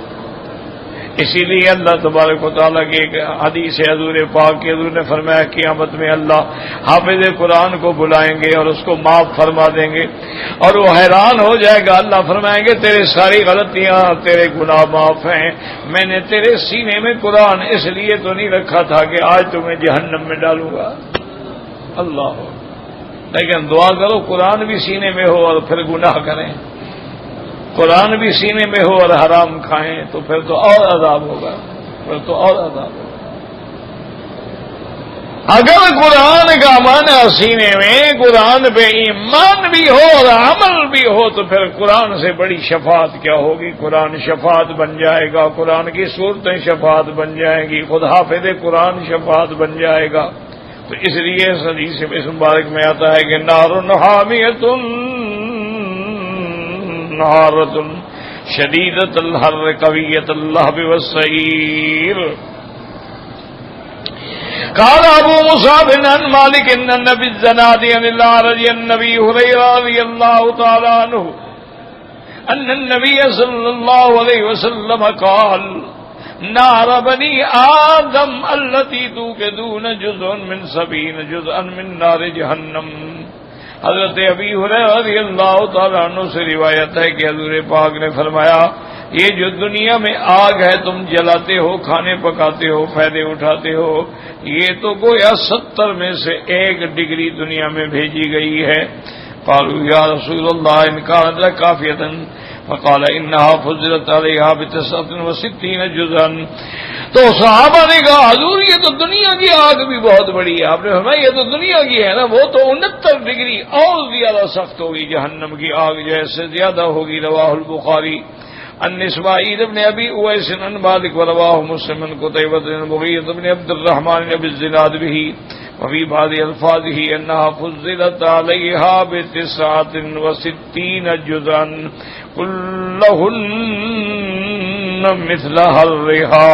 اسی لیے اللہ تبارک و تعالیٰ کی ایک حدیث ہے حضور پاک کی، حضور نے فرمایا قیامت میں اللہ حافظ قرآن کو بلائیں گے اور اس کو معاف فرما دیں گے، اور وہ حیران ہو جائے گا۔ اللہ فرمائیں گے تیرے ساری غلطیاں، تیرے گناہ معاف ہیں، میں نے تیرے سینے میں قرآن اس لیے تو نہیں رکھا تھا کہ آج تمہیں جہنم میں ڈالوں گا۔ اللہ، لیکن دعا کرو قرآن بھی سینے میں ہو اور پھر گناہ کریں، قرآن بھی سینے میں ہو اور حرام کھائیں تو پھر تو اور عذاب ہوگا، پھر تو اور عذاب ہوگا۔ اگر قرآن کا معنی سینے میں قرآن پہ ایمان بھی ہو اور عمل بھی ہو تو پھر قرآن سے بڑی شفاعت کیا ہوگی؟ قرآن شفاعت بن جائے گا، قرآن کی صورتیں شفاعت بن جائیں گی، خود حافظ قرآن شفاعت بن جائے گا۔ تو اس لیے اس حدیث مبارک میں آتا ہے کہ نار حامیۃ نارۃ شدیدۃ الحر قویۃ اللہب والسعیر۔ قال ابو مصعب عن مالک ان النبي الزنادي عن الاعرج النبي هريره رضي الله تعالى عنه ان النبي صلى الله عليه وسلم قال نار بني آدم التي توقدون جزء من 70 جزءا من نار جہنم۔ حضرت ابی ہریرہ رضی اللہ تعالیٰ عنہ سے روایت ہے کہ حضور پاک نے فرمایا یہ جو دنیا میں آگ ہے تم جلاتے ہو، کھانے پکاتے ہو، فائدے اٹھاتے ہو، یہ تو گویا 70 میں سے 1 ڈگری دنیا میں بھیجی گئی ہے۔ قالوا یا رسول اللہ ان كانت لکافیۃ فقال انها فضلت علیہا ب69 جزءا۔ تو صحابہ نے کہا حضور یہ تو دنیا کی آگ بھی بہت بڑی ہے۔ آپ نے فرمایا یہ تو دنیا کی ہے نا، وہ تو 69 ڈگری اور زیادہ سخت ہوگی، جہنم کی آگ جیسے زیادہ ہوگی۔ رواہ البخاری عن اسماعیل بن ابی اویس عن مالک ورواہ مسلم عن قتیبہ بن المغیرہ بن عبد الرحمن بن الزناد به وفي بعض الفاظه انها فضلت عليها ب69 جزءا كلهن مثل حرها۔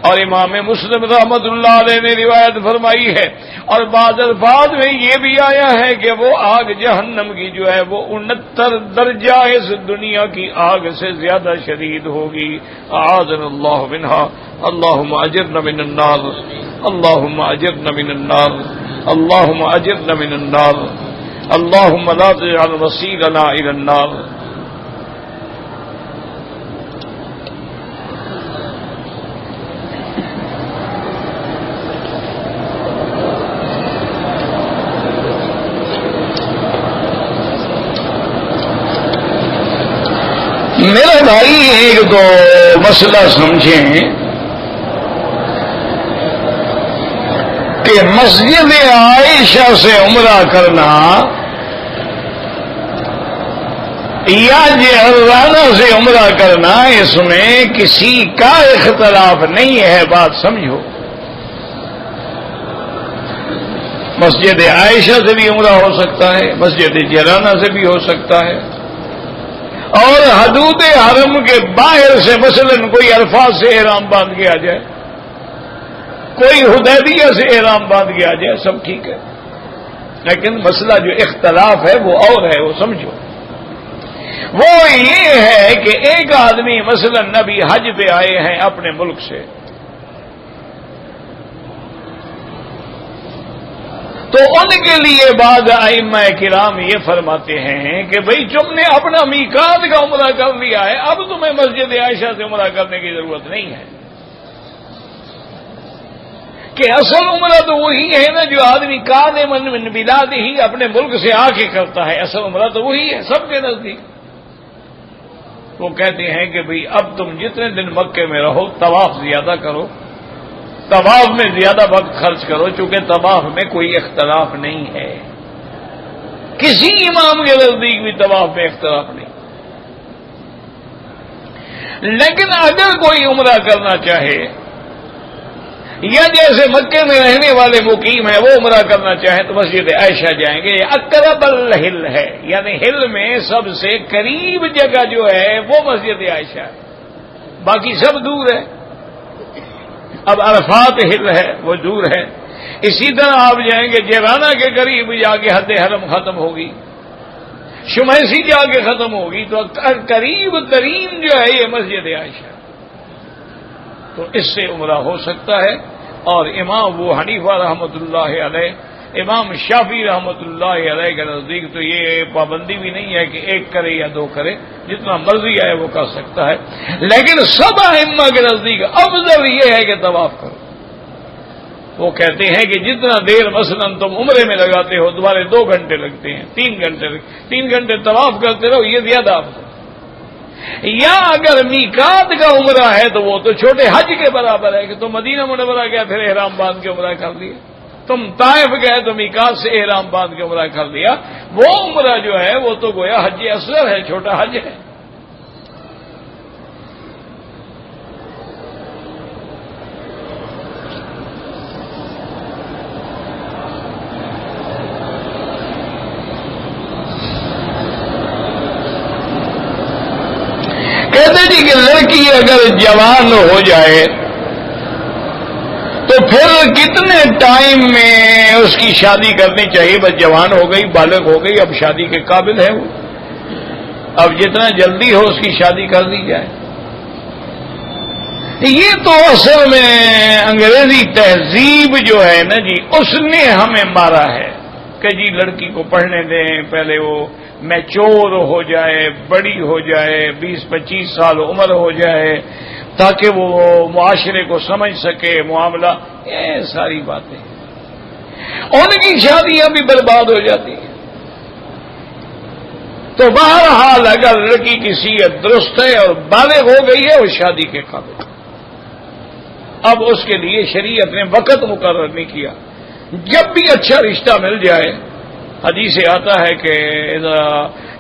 اور امام مسلم رحمۃ اللہ علیہ نے روایت فرمائی ہے، اور بعض الفاظ میں یہ بھی آیا ہے کہ وہ آگ جہنم کی جو ہے وہ 69 درجہ اس دنیا کی آگ سے زیادہ شدید ہوگی۔ اعاذنا اللہ منها، اللهم اجرنا من النار، اللهم اجرنا من النار، اللهم اجرنا من النار، اللهم لا تجعل مصيرنا الى النار۔ میرے بھائی ایک تو مسئلہ سمجھیں کہ مسجد عائشہ سے عمرہ کرنا یا جہرانہ سے عمرہ کرنا اس میں کسی کا اختلاف نہیں ہے، بات سمجھو۔ مسجد عائشہ سے بھی عمرہ ہو سکتا ہے، مسجد جہرانہ سے بھی ہو سکتا ہے، اور حدود حرم کے باہر سے مثلا کوئی عرفات سے احرام باندھ کے آ جائے، کوئی حدیبیہ سے احرام باندھ کے آ جائے، سب ٹھیک ہے۔ لیکن مسئلہ جو اختلاف ہے وہ اور ہے، وہ سمجھو۔ وہ یہ ہے کہ ایک آدمی مثلا نبی حج پہ آئے ہیں اپنے ملک سے، تو ان کے لیے بعض ائمہ کرام یہ فرماتے ہیں کہ بھئی تم نے اپنا میقات کا عمرہ کر لیا ہے، اب تمہیں مسجد عائشہ سے عمرہ کرنے کی ضرورت نہیں ہے، کہ اصل عمرہ تو وہی ہے نا جو آدمی قادم من بلاد ہی اپنے ملک سے آ کے کرتا ہے، اصل عمرہ تو وہی ہے سب کے نزدیک۔ وہ کہتے ہیں کہ بھئی اب تم جتنے دن مکے میں رہو طواف زیادہ کرو، طواف میں زیادہ وقت خرچ کرو، چونکہ طواف میں کوئی اختلاف نہیں ہے، کسی امام کے نزدیک بھی طواف میں اختلاف نہیں۔ لیکن اگر کوئی عمرہ کرنا چاہے یا جیسے مکے میں رہنے والے مقیم ہیں وہ عمرہ کرنا چاہیں تو مسجد عائشہ جائیں گے، یہ اقرب الہل ہے، یعنی ہل میں سب سے قریب جگہ جو ہے وہ مسجد عائشہ ہے، باقی سب دور ہے۔ اب عرفات ہل ہے وہ دور ہے، اسی طرح آپ جائیں گے جیرانہ کے قریب جا کے حد حرم ختم ہوگی، شمیسی جا کے ختم ہوگی، تو قریب ترین جو ہے یہ مسجد عائشہ۔ تو اس سے عمرہ ہو سکتا ہے. اور امام ابو حنیفہ رحمۃ اللہ علیہ، امام شافعی رحمۃ اللہ علیہ کے نزدیک تو یہ پابندی بھی نہیں ہے کہ ایک کرے یا دو کرے، جتنا مرضی آئے وہ کر سکتا ہے. لیکن سب ائمہ کے نزدیک افضل یہ ہے کہ طواف کرو. وہ کہتے ہیں کہ جتنا دیر مثلا تم عمرے میں لگاتے ہو تمہارے 2 گھنٹے لگتے ہیں، 3 گھنٹے طواف کرتے رہو، یہ زیادہ افضل. یا اگر میقات کا عمرہ ہے تو وہ تو چھوٹے حج کے برابر ہے کہ تم مدینہ منورہ گئے پھر احرام باندھ کے عمرہ کر لیا، تم طائف گئے تو میقات سے احرام باندھ کے عمرہ کر لیا. وہ عمرہ جو ہے وہ تو گویا حج اصغر ہے، چھوٹا حج ہے. کہتے جی کہ لڑکی اگر جوان ہو جائے تو پھر کتنے ٹائم میں اس کی شادی کرنی چاہیے؟ بس جوان ہو گئی، بالغ ہو گئی، اب شادی کے قابل ہے وہ، اب جتنا جلدی ہو اس کی شادی کر دی جائے. یہ تو اصل میں انگریزی تہذیب جو ہے نا جی، اس نے ہمیں مارا ہے کہ جی لڑکی کو پڑھنے دیں، پہلے وہ میچور ہو جائے، بڑی ہو جائے، 20-25 سال عمر ہو جائے تاکہ وہ معاشرے کو سمجھ سکے، معاملہ، یہ ساری باتیں. ان کی شادیاں بھی برباد ہو جاتی ہیں. تو بہرحال اگر لڑکی کی صحت درست ہے اور بالغ ہو گئی ہے وہ شادی کے قابل. اب اس کے لیے شریعت نے وقت مقرر نہیں کیا. جب بھی اچھا رشتہ مل جائے، حدیث سے آتا ہے کہ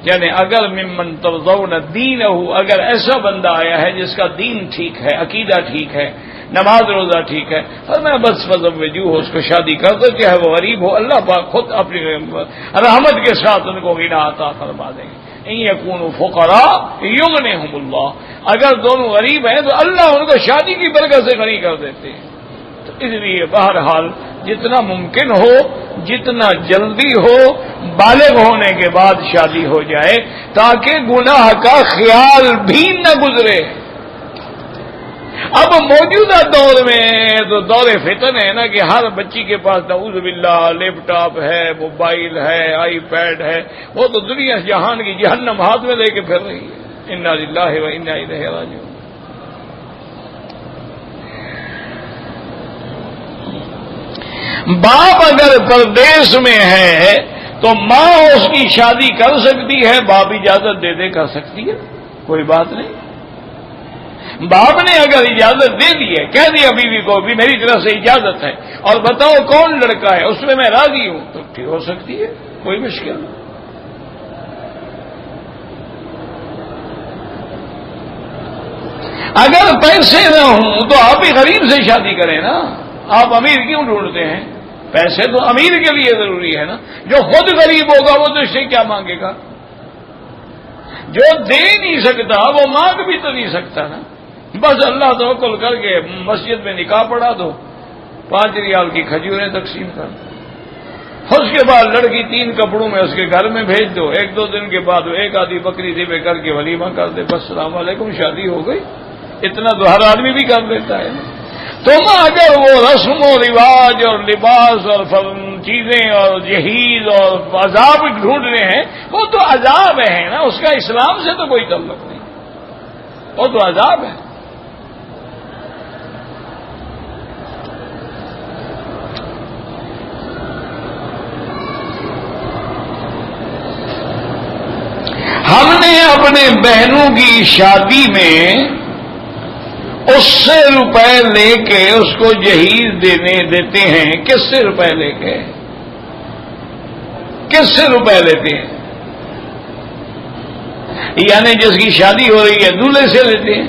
یعنی اگر ممن ترضون دینہ، اگر ایسا بندہ آیا ہے جس کا دین ٹھیک ہے، عقیدہ ٹھیک ہے، نماز روزہ ٹھیک ہے، اور میں بس فزوجوہ اس کو شادی کر دو، چاہے وہ غریب ہو، اللہ پاک خود اپنی رحمت کے ساتھ ان کو غنا عطا فرما دیں گے. ان یکونوا فقراء یغنیہم اللہ، اگر دونوں غریب ہیں تو اللہ ان کو شادی کی برکت سے غنی کر دیتے ہیں. تو اس لیے بہرحال جتنا ممکن ہو، جتنا جلدی ہو، بالغ ہونے کے بعد شادی ہو جائے تاکہ گناہ کا خیال بھی نہ گزرے. اب موجودہ دور میں تو دور فتن ہے نا کہ ہر بچی کے پاس نعوذ باللہ لیپ ٹاپ ہے، موبائل ہے، آئی پیڈ ہے، وہ تو دنیا جہان کی جہنم ہاتھ میں لے کے پھر رہی ہے. انا للہ و انا الیہ راجعون. باپ اگر پردیس میں ہے تو ماں اس کی شادی کر سکتی ہے، باپ اجازت دے دے کر سکتی ہے، کوئی بات نہیں. باپ نے اگر اجازت دے دی ہے، کہہ دیا بیوی کو بھی میری طرف سے اجازت ہے اور بتاؤ کون لڑکا ہے، اس میں راضی ہوں، تو ٹھیک ہو سکتی ہے، کوئی مشکل نہیں. اگر پیسے نہ ہوں تو آپ ہی غریب سے شادی کریں نا. آپ امیر کیوں ڈھونڈتے ہیں؟ پیسے تو امیر کے لیے ضروری ہے نا. جو خود غریب ہوگا وہ تو اس سے کیا مانگے گا؟ جو دے نہیں سکتا وہ مانگ بھی تو نہیں سکتا نا. بس اللہ توکل کر کے مسجد میں نکاح پڑھا دو، 5 ریال کی کھجوریں تقسیم کر دو، اس کے بعد لڑکی 3 کپڑوں میں اس کے گھر میں بھیج دو، 1-2 دن کے بعد وہ 1 آدھی بکری ذبح کر کے ولیمہ کر دے، بس السلام علیکم، شادی ہو گئی. اتنا تو ہر آدمی بھی کر دیتا ہے. تم اگر وہ رسم و رواج اور لباس اور چیزیں اور جہیز اور عذاب ڈھونڈ رہے ہیں، وہ تو عذاب ہے نا، اس کا اسلام سے تو کوئی تعلق نہیں، وہ تو عذاب ہے. ہم نے اپنے بہنوں کی شادی میں اس سے روپے لے کے اس کو جہیز دیتے ہیں. کس سے روپے لے کے؟ کس سے روپے لیتے ہیں؟ یعنی جس کی شادی ہو رہی ہے دولہے سے لیتے ہیں.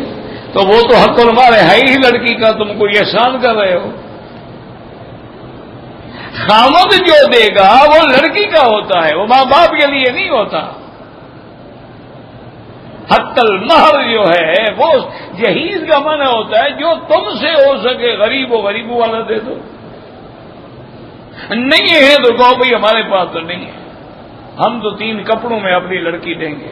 تو وہ تو حق المال ہے ہی لڑکی کا، تم کو احسان کر رہے ہو. خامد جو دے گا وہ لڑکی کا ہوتا ہے، وہ ماں باپ کے لیے نہیں ہوتا. حق المہر جو ہے وہ جہیز کا معنی ہوتا ہے جو تم سے ہو سکے، غریب ہو غریبوں والا دے دو، نہیں ہے تو کہو بھائی ہمارے پاس تو نہیں ہے، ہم تو 3 کپڑوں میں اپنی لڑکی دیں گے.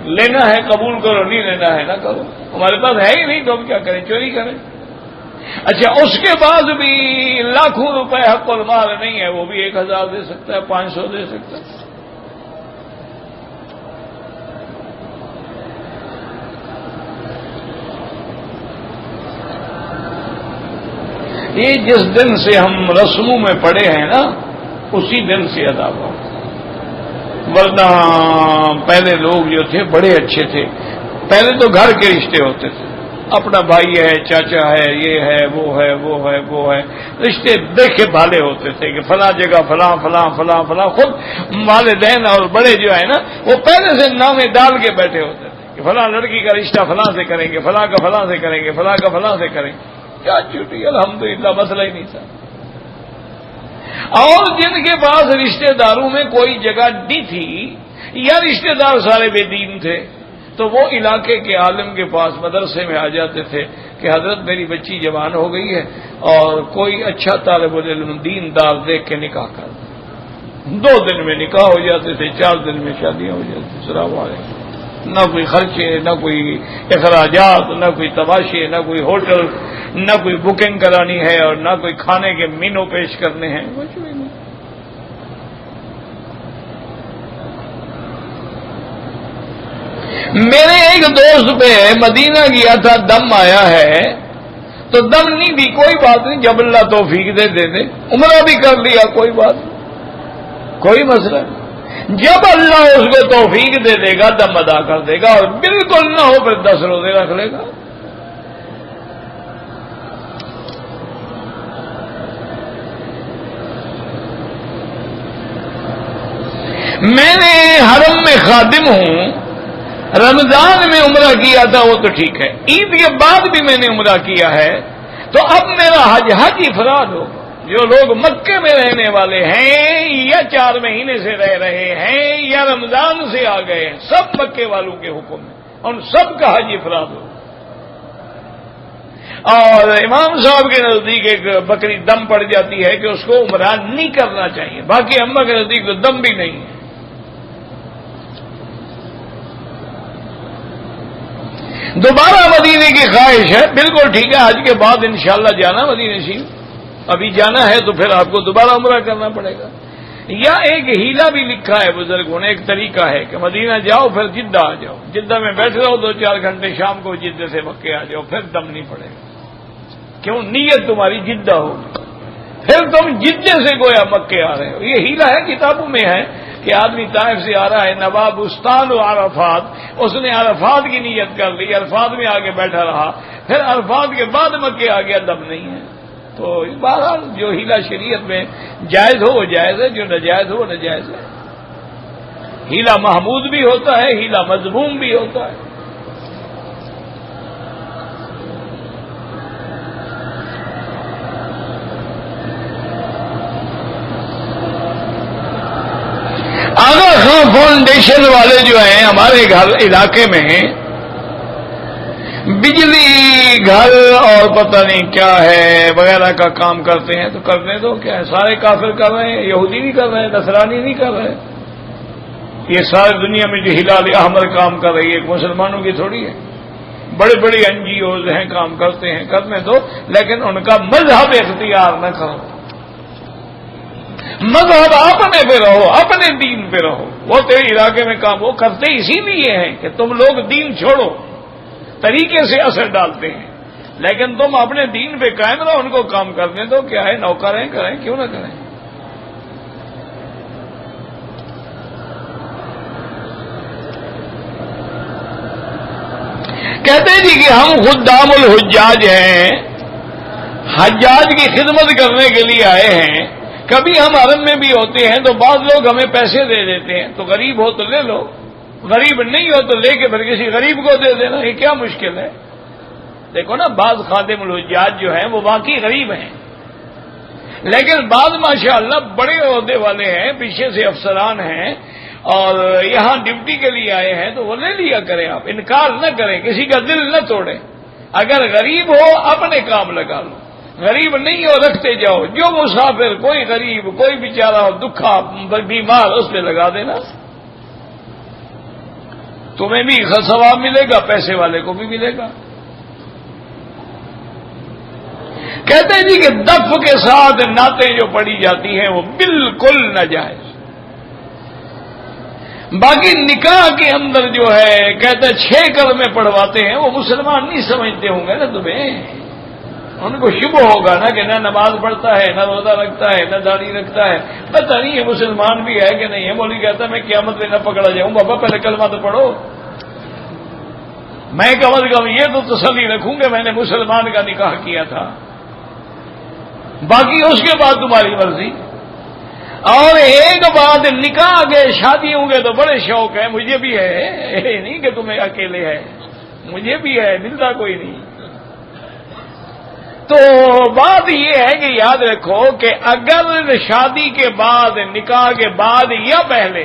لینا ہے قبول کرو، نہیں لینا ہے نہ کرو، ہمارے پاس ہے ہی نہیں تو ہم کیا کریں، چوری کریں؟ اچھا اس کے بعد بھی لاکھوں روپے حق المال نہیں ہے، وہ بھی 1000 دے سکتا ہے، 500 دے سکتا ہے۔ یہ جس دن سے ہم رسموں میں پڑے ہیں نا اسی دن سے ادا ہوا، ورنہ پہلے لوگ جو تھے بڑے اچھے تھے، پہلے تو گھر کے رشتے ہوتے تھے، اپنا بھائی ہے، چاچا ہے، یہ ہے، وہ ہے، وہ ہے، وہ ہے، رشتے دیکھے بھالے ہوتے تھے کہ فلاں جگہ فلاں فلاں فلاں فلاں، خود والدین اور بڑے جو ہے نا وہ پہلے سے نامے ڈال کے بیٹھے ہوتے تھے کہ فلاں لڑکی کا رشتہ فلاں سے کریں گے، فلاں کا فلاں سے کریں گے، فلاں کا فلاں سے کریں گے۔ کیا چھوٹی، الحمدللہ مسئلہ ہی نہیں تھا۔ اور جن کے پاس رشتہ داروں میں کوئی جگہ نہیں تھی یا رشتہ دار سارے بے دین تھے تو وہ علاقے کے عالم کے پاس مدرسے میں آ جاتے تھے کہ حضرت میری بچی جوان ہو گئی ہے اور کوئی اچھا طالب علم دین دار دیکھ کے نکاح کر دیں۔ 2 دن میں نکاح ہو جاتے تھے، 4 دن میں شادیاں ہو جاتی۔ السلام علیکم۔ نہ کوئی خرچے، نہ کوئی اخراجات، نہ کوئی تباشے، نہ کوئی ہوٹل، نہ کوئی بکنگ کرانی ہے اور نہ کوئی کھانے کے مینو پیش کرنے ہیں، کچھ بھی نہیں۔ میرے ایک دوست پہ مدینہ گیا تھا، دم آیا ہے تو دم نہیں دی، کوئی بات نہیں، جب اللہ توفیق دے دے، عمرہ بھی کر لیا، کوئی بات نہیں، کوئی مسئلہ نہیں۔ جب اللہ اس کو توفیق دے دے گا دم ادا کر دے گا، اور بالکل نہ ہو پھر 10 روزے رکھ لے گا۔ میں نے حرم میں خادم ہوں، رمضان میں عمرہ کیا تھا وہ تو ٹھیک ہے، عید کے بعد بھی میں نے عمرہ کیا ہے، تو اب میرا حج افراد ہو۔ جو لوگ مکے میں رہنے والے ہیں یا 4 مہینے سے رہ رہے ہیں یا رمضان سے آ گئے ہیں، سب مکے والوں کے حکم میں، ان سب کا حج افراد ہو۔ اور امام صاحب کے نزدیک ایک بکری دم پڑ جاتی ہے کہ اس کو عمرہ نہیں کرنا چاہیے، باقی اماں کے نزدیک تو دم بھی نہیں ہے۔ دوبارہ مدینے کی خواہش ہے، بالکل ٹھیک ہے، حج کے بعد انشاءاللہ جانا مدینہ شریف، ابھی جانا ہے تو پھر آپ کو دوبارہ عمرہ کرنا پڑے گا۔ یا ایک ہیلا بھی لکھا ہے بزرگوں نے، ایک طریقہ ہے کہ مدینہ جاؤ پھر جدہ آ جاؤ، جدہ میں بیٹھ رہو 2-4 گھنٹے، شام کو جدہ سے مکے آ جاؤ، پھر دم نہیں پڑے گا۔ کیوں؟ نیت تمہاری جدہ ہوگی، پھر تم جدے سے گویا مکے آ رہے ہو۔ یہ ہیلا ہے، کتابوں میں ہے کہ آدمی طائف سے آ رہا ہے، نواب استان و عرفات، اس نے عرفات کی نیت کر لی، عرفات میں آگے بیٹھا رہا، پھر عرفات کے بعد مکے آ گیا، دم نہیں ہے۔ تو بہرحال جو ہیلا شریعت میں جائز ہو وہ جائز ہے، جو ناجائز ہو وہ ناجائز ہے۔ ہیلا محمود بھی ہوتا ہے، ہیلا مذموم بھی ہوتا ہے۔ آغا خان فاؤنڈیشن والے جو ہیں ہمارے گھر علاقے میں بجلی گھر اور پتہ نہیں کیا ہے وغیرہ کا کام کرتے ہیں، تو کرنے دو، کیا ہے، سارے کافر کر رہے ہیں، یہودی نہیں کر رہے ہیں، نصرانی نہیں کر رہے، یہ ساری دنیا میں جو ہلال احمر کام کر رہی ہے مسلمانوں کی تھوڑی ہے، بڑے بڑے NGOs ہیں کام کرتے ہیں، کرنے دو، لیکن ان کا مذہب اختیار نہ کرو، مذہب اپنے پہ رہو، اپنے دین پہ رہو۔ وہ تیرے علاقے میں کام وہ کرتے اسی لیے ہیں کہ تم لوگ دین چھوڑو، طریقے سے اثر ڈالتے ہیں، لیکن تم اپنے دین پہ قائم رہو، ان کو کام کرنے دو، کیا ہے، نوکر ہیں، کریں، کیوں نہ کریں۔ کہتے جی کہ ہم خدام الحجاج ہیں، حجاج کی خدمت کرنے کے لیے آئے ہیں، کبھی ہم حرم میں بھی ہوتے ہیں تو بعض لوگ ہمیں پیسے دے دیتے ہیں، تو غریب ہو تو لے لو، غریب نہیں ہو تو لے کے پھر کسی غریب کو دے دینا، یہ کیا مشکل ہے۔ دیکھو نا، بعض خادم الحجاج جو ہیں وہ واقعی غریب ہیں، لیکن بعض ماشاءاللہ بڑے عہدے والے ہیں، پیچھے سے افسران ہیں اور یہاں ڈیوٹی کے لیے آئے ہیں، تو وہ لے لیا کریں، آپ انکار نہ کریں، کسی کا دل نہ توڑیں۔ اگر غریب ہو اپنے کام لگا لو، غریب نہیں ہو رکھتے جاؤ، جو مسافر کوئی غریب کوئی بیچارہ ہو دکھا بیمار اس پہ لگا دینا۔ تمہیں بھی ثواب ملے گا، پیسے والے کو بھی ملے گا۔ کہتے ہیں جی کہ دف کے ساتھ نعتیں جو پڑھی جاتی ہیں وہ بالکل ناجائز۔ باقی نکاح کے اندر جو ہے کہتے ہیں 6 کلمے پڑھواتے ہیں، وہ مسلمان نہیں سمجھتے ہوں گے نا تمہیں، ان کو شبہ ہوگا نا کہ نہ نماز پڑھتا ہے، نہ روزہ رکھتا ہے، نہ داڑھی رکھتا ہے، پتہ نہیں یہ مسلمان بھی ہے کہ نہیں ہے۔ مولوی کہتا ہے میں قیامت میں نہ پکڑا جاؤں، بابا پہلے کلمہ تو پڑھو۔ میں کم از کم یہ تو تسلی رکھوں گے میں نے مسلمان کا نکاح کیا تھا، باقی اس کے بعد تمہاری مرضی۔ اور ایک بات، نکاح کے شادی ہوں گے تو بڑے شوق ہے، مجھے بھی ہے، نہیں کہ تمہیں اکیلے ہے، مجھے بھی ہے، ملتا کوئی نہیں۔ تو بات یہ ہے کہ یاد رکھو کہ اگر شادی کے بعد، نکاح کے بعد یا پہلے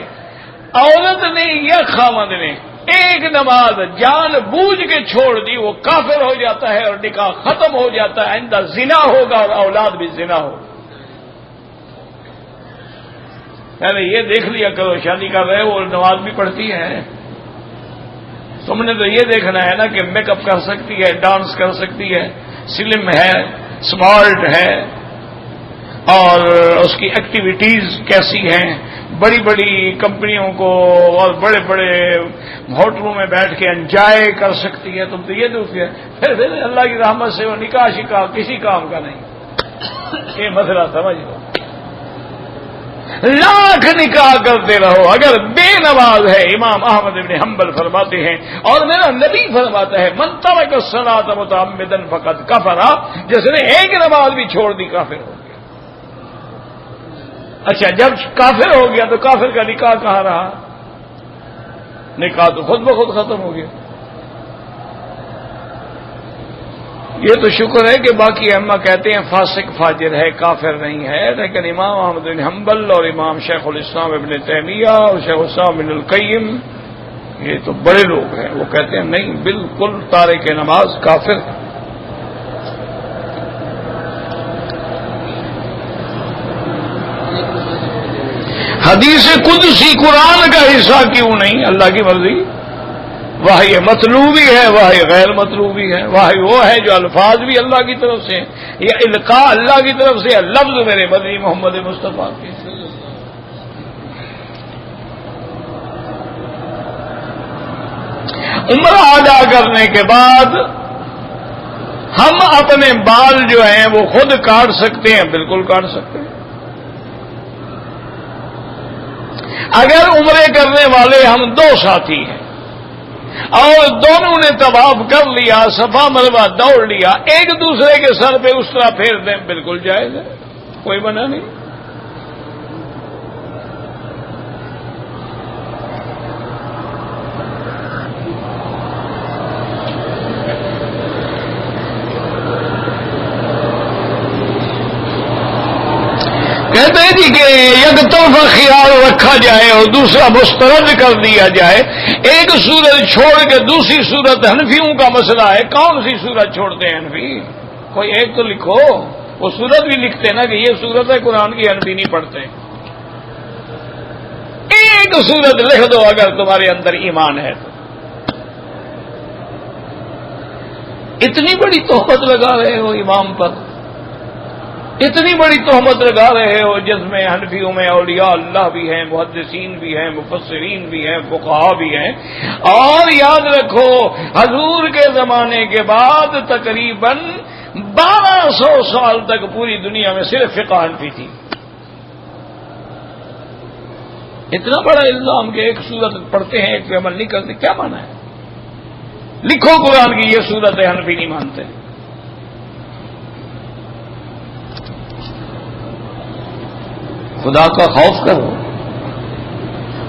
عورت نے یا خاوند نے ایک نماز جان بوجھ کے چھوڑ دی، وہ کافر ہو جاتا ہے اور نکاح ختم ہو جاتا ہے، آئندہ زنا ہوگا اور اولاد بھی زنا ہوگا۔ پہلے یہ دیکھ لیا کرو، شادی کر رہے وہ نماز بھی پڑھتی ہے، تم نے تو یہ دیکھنا ہے نا کہ میک اپ کر سکتی ہے، ڈانس کر سکتی ہے، سلم ہے، اسمارٹ ہے، اور اس کی ایکٹیویٹیز کیسی ہیں، بڑی بڑی کمپنیوں کو اور بڑے بڑے ہوٹلوں میں بیٹھ کے انجوائے کر سکتی ہے، تم تو یہ دیکھتی ہے۔ پھر اللہ کی رحمت سے وہ نکاح شکاح کسی کام کا نہیں، یہ مسئلہ سمجھ لو۔ لاکھ نکاح کرتے رہو، اگر بے نماز ہے، امام احمد بن حنبل فرماتے ہیں اور میرا نبی فرماتا ہے من ترک الصلاۃ متعمدا فقد کفر، جس نے ایک نماز بھی چھوڑ دی کافر ہو گیا۔ اچھا جب کافر ہو گیا تو کافر کا نکاح کہاں رہا؟ نکاح تو خود بخود ختم ہو گیا۔ یہ تو شکر ہے کہ باقی ائمہ کہتے ہیں فاسق فاجر ہے، کافر نہیں ہے، لیکن امام احمد بن حنبل اور امام شیخ الاسلام ابن تیمیہ اور شیخ الاسلام ابن القیم یہ تو بڑے لوگ ہیں، وہ کہتے ہیں نہیں، بالکل تارک نماز کافر ہے۔ حدیث قدسی قرآن کا حصہ کیوں نہیں؟ اللہ کی مرضی، وحی مطلوبی ہے، وحی غیر مطلوبی ہے، وحی وہ ہے جو الفاظ بھی اللہ کی طرف سے یا القاء اللہ کی طرف سے، لفظ میرے مدنی محمد مصطفیٰ کے۔ عمرہ ادا کرنے کے بعد ہم اپنے بال جو ہیں وہ خود کاٹ سکتے ہیں، بالکل کاٹ سکتے ہیں۔ اگر عمرے کرنے والے ہم 2 ساتھی ہیں اور دونوں نے طواف کر لیا، صفا مروہ دوڑ لیا، ایک دوسرے کے سر پہ اس طرح پھیر دیں، بالکل جائز ہے، کوئی منع نہیں۔ کہتے ہیں جی کہ یک طرفہ خیال رکھا جائے اور دوسرا مسترد کر دیا جائے۔ ایک صورت چھوڑ کے دوسری صورت، حنفیوں کا مسئلہ ہے، کون سی صورت چھوڑتے ہیں حنفی؟ کوئی ایک تو لکھو، وہ صورت بھی لکھتے نا کہ یہ صورت ہے قرآن کی، حنفی نہیں پڑھتے۔ ایک صورت لکھ دو اگر تمہارے اندر ایمان ہے تو۔ اتنی بڑی تہمت لگا رہے ہو امام پر، اتنی بڑی تہمت لگا رہے ہو جس میں حنفیوں میں اولیاء اللہ بھی ہیں، محدثین بھی ہیں، مفسرین بھی ہیں، فقہاء بھی ہیں۔ اور یاد رکھو حضور کے زمانے کے بعد تقریباً 1200 سال تک پوری دنیا میں صرف فقہ حنفی تھی۔ اتنا بڑا الزام کہ ایک صورت پڑھتے ہیں ایک پہ عمل نہیں کرتے، کیا مانا ہے؟ لکھو قرآن کی یہ صورت ہے، حنفی نہیں مانتے۔ خدا کا خوف کرو،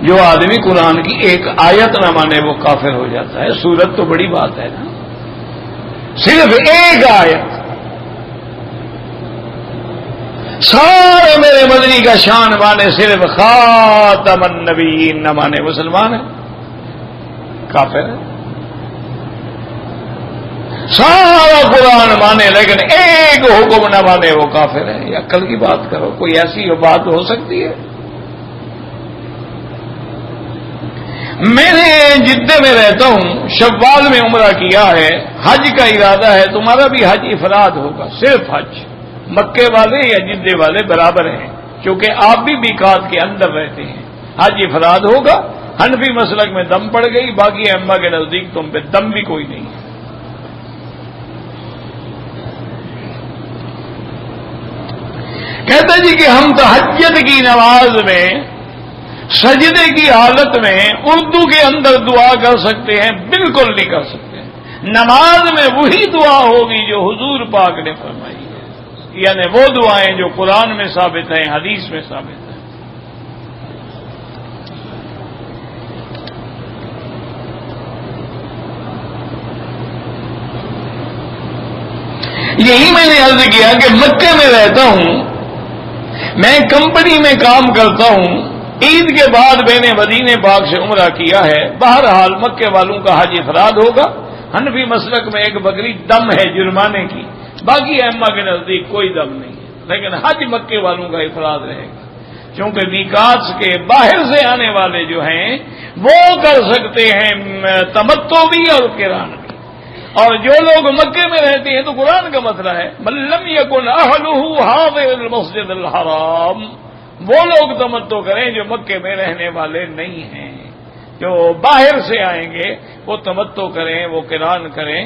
جو آدمی قرآن کی ایک آیت نہ مانے وہ کافر ہو جاتا ہے۔ سورت تو بڑی بات ہے نا، صرف ایک آیت سارے میرے مدنی کا شان مانے، صرف خاتم النبیین نہ مانے مسلمان ہے، کافر ہے۔ سارا قرآن مانے لیکن ایک حکم نہ مانے وہ کافر ہے۔ یہ عقل کی بات کرو، کوئی ایسی بات ہو سکتی ہے؟ میں نے جدے میں رہتا ہوں، شوال میں عمرہ کیا ہے، حج کا ارادہ ہے، تمہارا بھی حج افراد ہوگا، صرف حج۔ مکے والے یا جدے والے برابر ہیں، کیونکہ آپ بھی میقات کے اندر رہتے ہیں، حج افراد ہوگا۔ حنفی مسلک میں دم پڑ گئی، باقی ائمہ کے نزدیک تم پہ دم بھی کوئی نہیں ہے۔ کہتا جی کہ ہم تہجد کی نماز میں سجدے کی حالت میں اردو کے اندر دعا کر سکتے ہیں؟ بالکل نہیں کر سکتے۔ نماز میں وہی دعا ہوگی جو حضور پاک نے فرمائی ہے، یعنی وہ دعائیں جو قرآن میں ثابت ہیں، حدیث میں ثابت ہیں۔ یہی میں نے عرض کیا کہ مکے میں رہتا ہوں، میں کمپنی میں کام کرتا ہوں، عید کے بعد میں نے مدینے پاک سے عمرہ کیا ہے۔ بہرحال مکے والوں کا حج افراد ہوگا۔ حنفی مسلک میں ایک بکری دم ہے جرمانے کی، باقی ائمہ کے نزدیک کوئی دم نہیں ہے، لیکن حج مکے والوں کا افراد رہے گا، کیونکہ میقات کے باہر سے آنے والے جو ہیں وہ کر سکتے ہیں تمتع بھی اور قران بھی، اور جو لوگ مکے میں رہتے ہیں تو قرآن کا مسئلہ ہے من لم یکن اہلہ حاضر المسجد الحرام، وہ لوگ تمتع کریں جو مکے میں رہنے والے نہیں ہیں، جو باہر سے آئیں گے وہ تمتع کریں، وہ قران کریں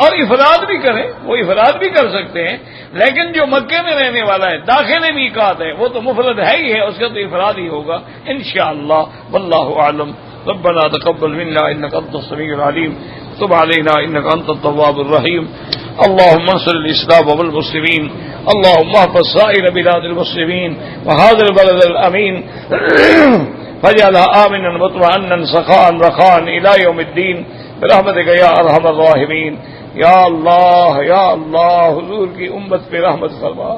اور افراد بھی کریں، وہ افراد بھی کر سکتے ہیں، لیکن جو مکے میں رہنے والا ہے داخل میقات ہے وہ تو مفرد ہے ہی ہے، اس کا تو افراد ہی ہوگا انشاءاللہ۔ واللہ اعلم۔ ربنا تقبل منا انك انت السميع العليم تب علينا انك انت التواب الرحيم اللهم انصر الاسلام والمسلمين اللهم احفظ سائر بلاد المسلمين وهذا البلد الامين فاجعلها آمنا مطمئنا سخاء رخاء الى يوم الدين برحمتك يا ارحم الراحمين۔ یا اللہ حضور کی امت پہ رحمت فرما،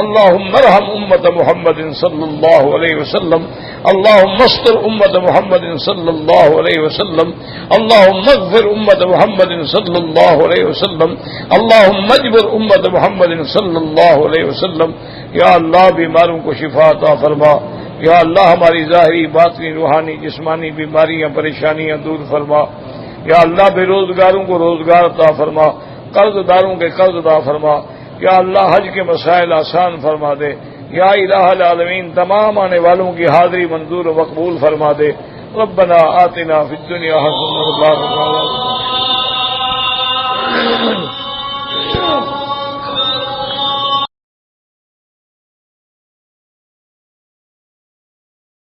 اللهم ارحم امت محمد صلی اللہ علیہ وسلم، اللهم استر امت محمد صلی اللہ علیہ وسلم، اللهم اغفر امت محمد صلی اللہ علیہ وسلم، اللهم اجبر امت محمد صلی اللہ علیہ وسلم۔ یا اللہ بیماروں کو شفا عطا فرما، یا اللہ ہماری ظاہری باطنی روحانی جسمانی بیماریاں پریشانیاں دور فرما، یا اللہ بے روزگاروں کو روزگار عطا فرما، قرض داروں کے قرض عطا فرما، یا اللہ حج کے مسائل آسان فرما دے، یا الہ العالمین تمام آنے والوں کی حاضری منظور و مقبول فرما دے۔ ربنا آتنا فی الدنیا حسنۃ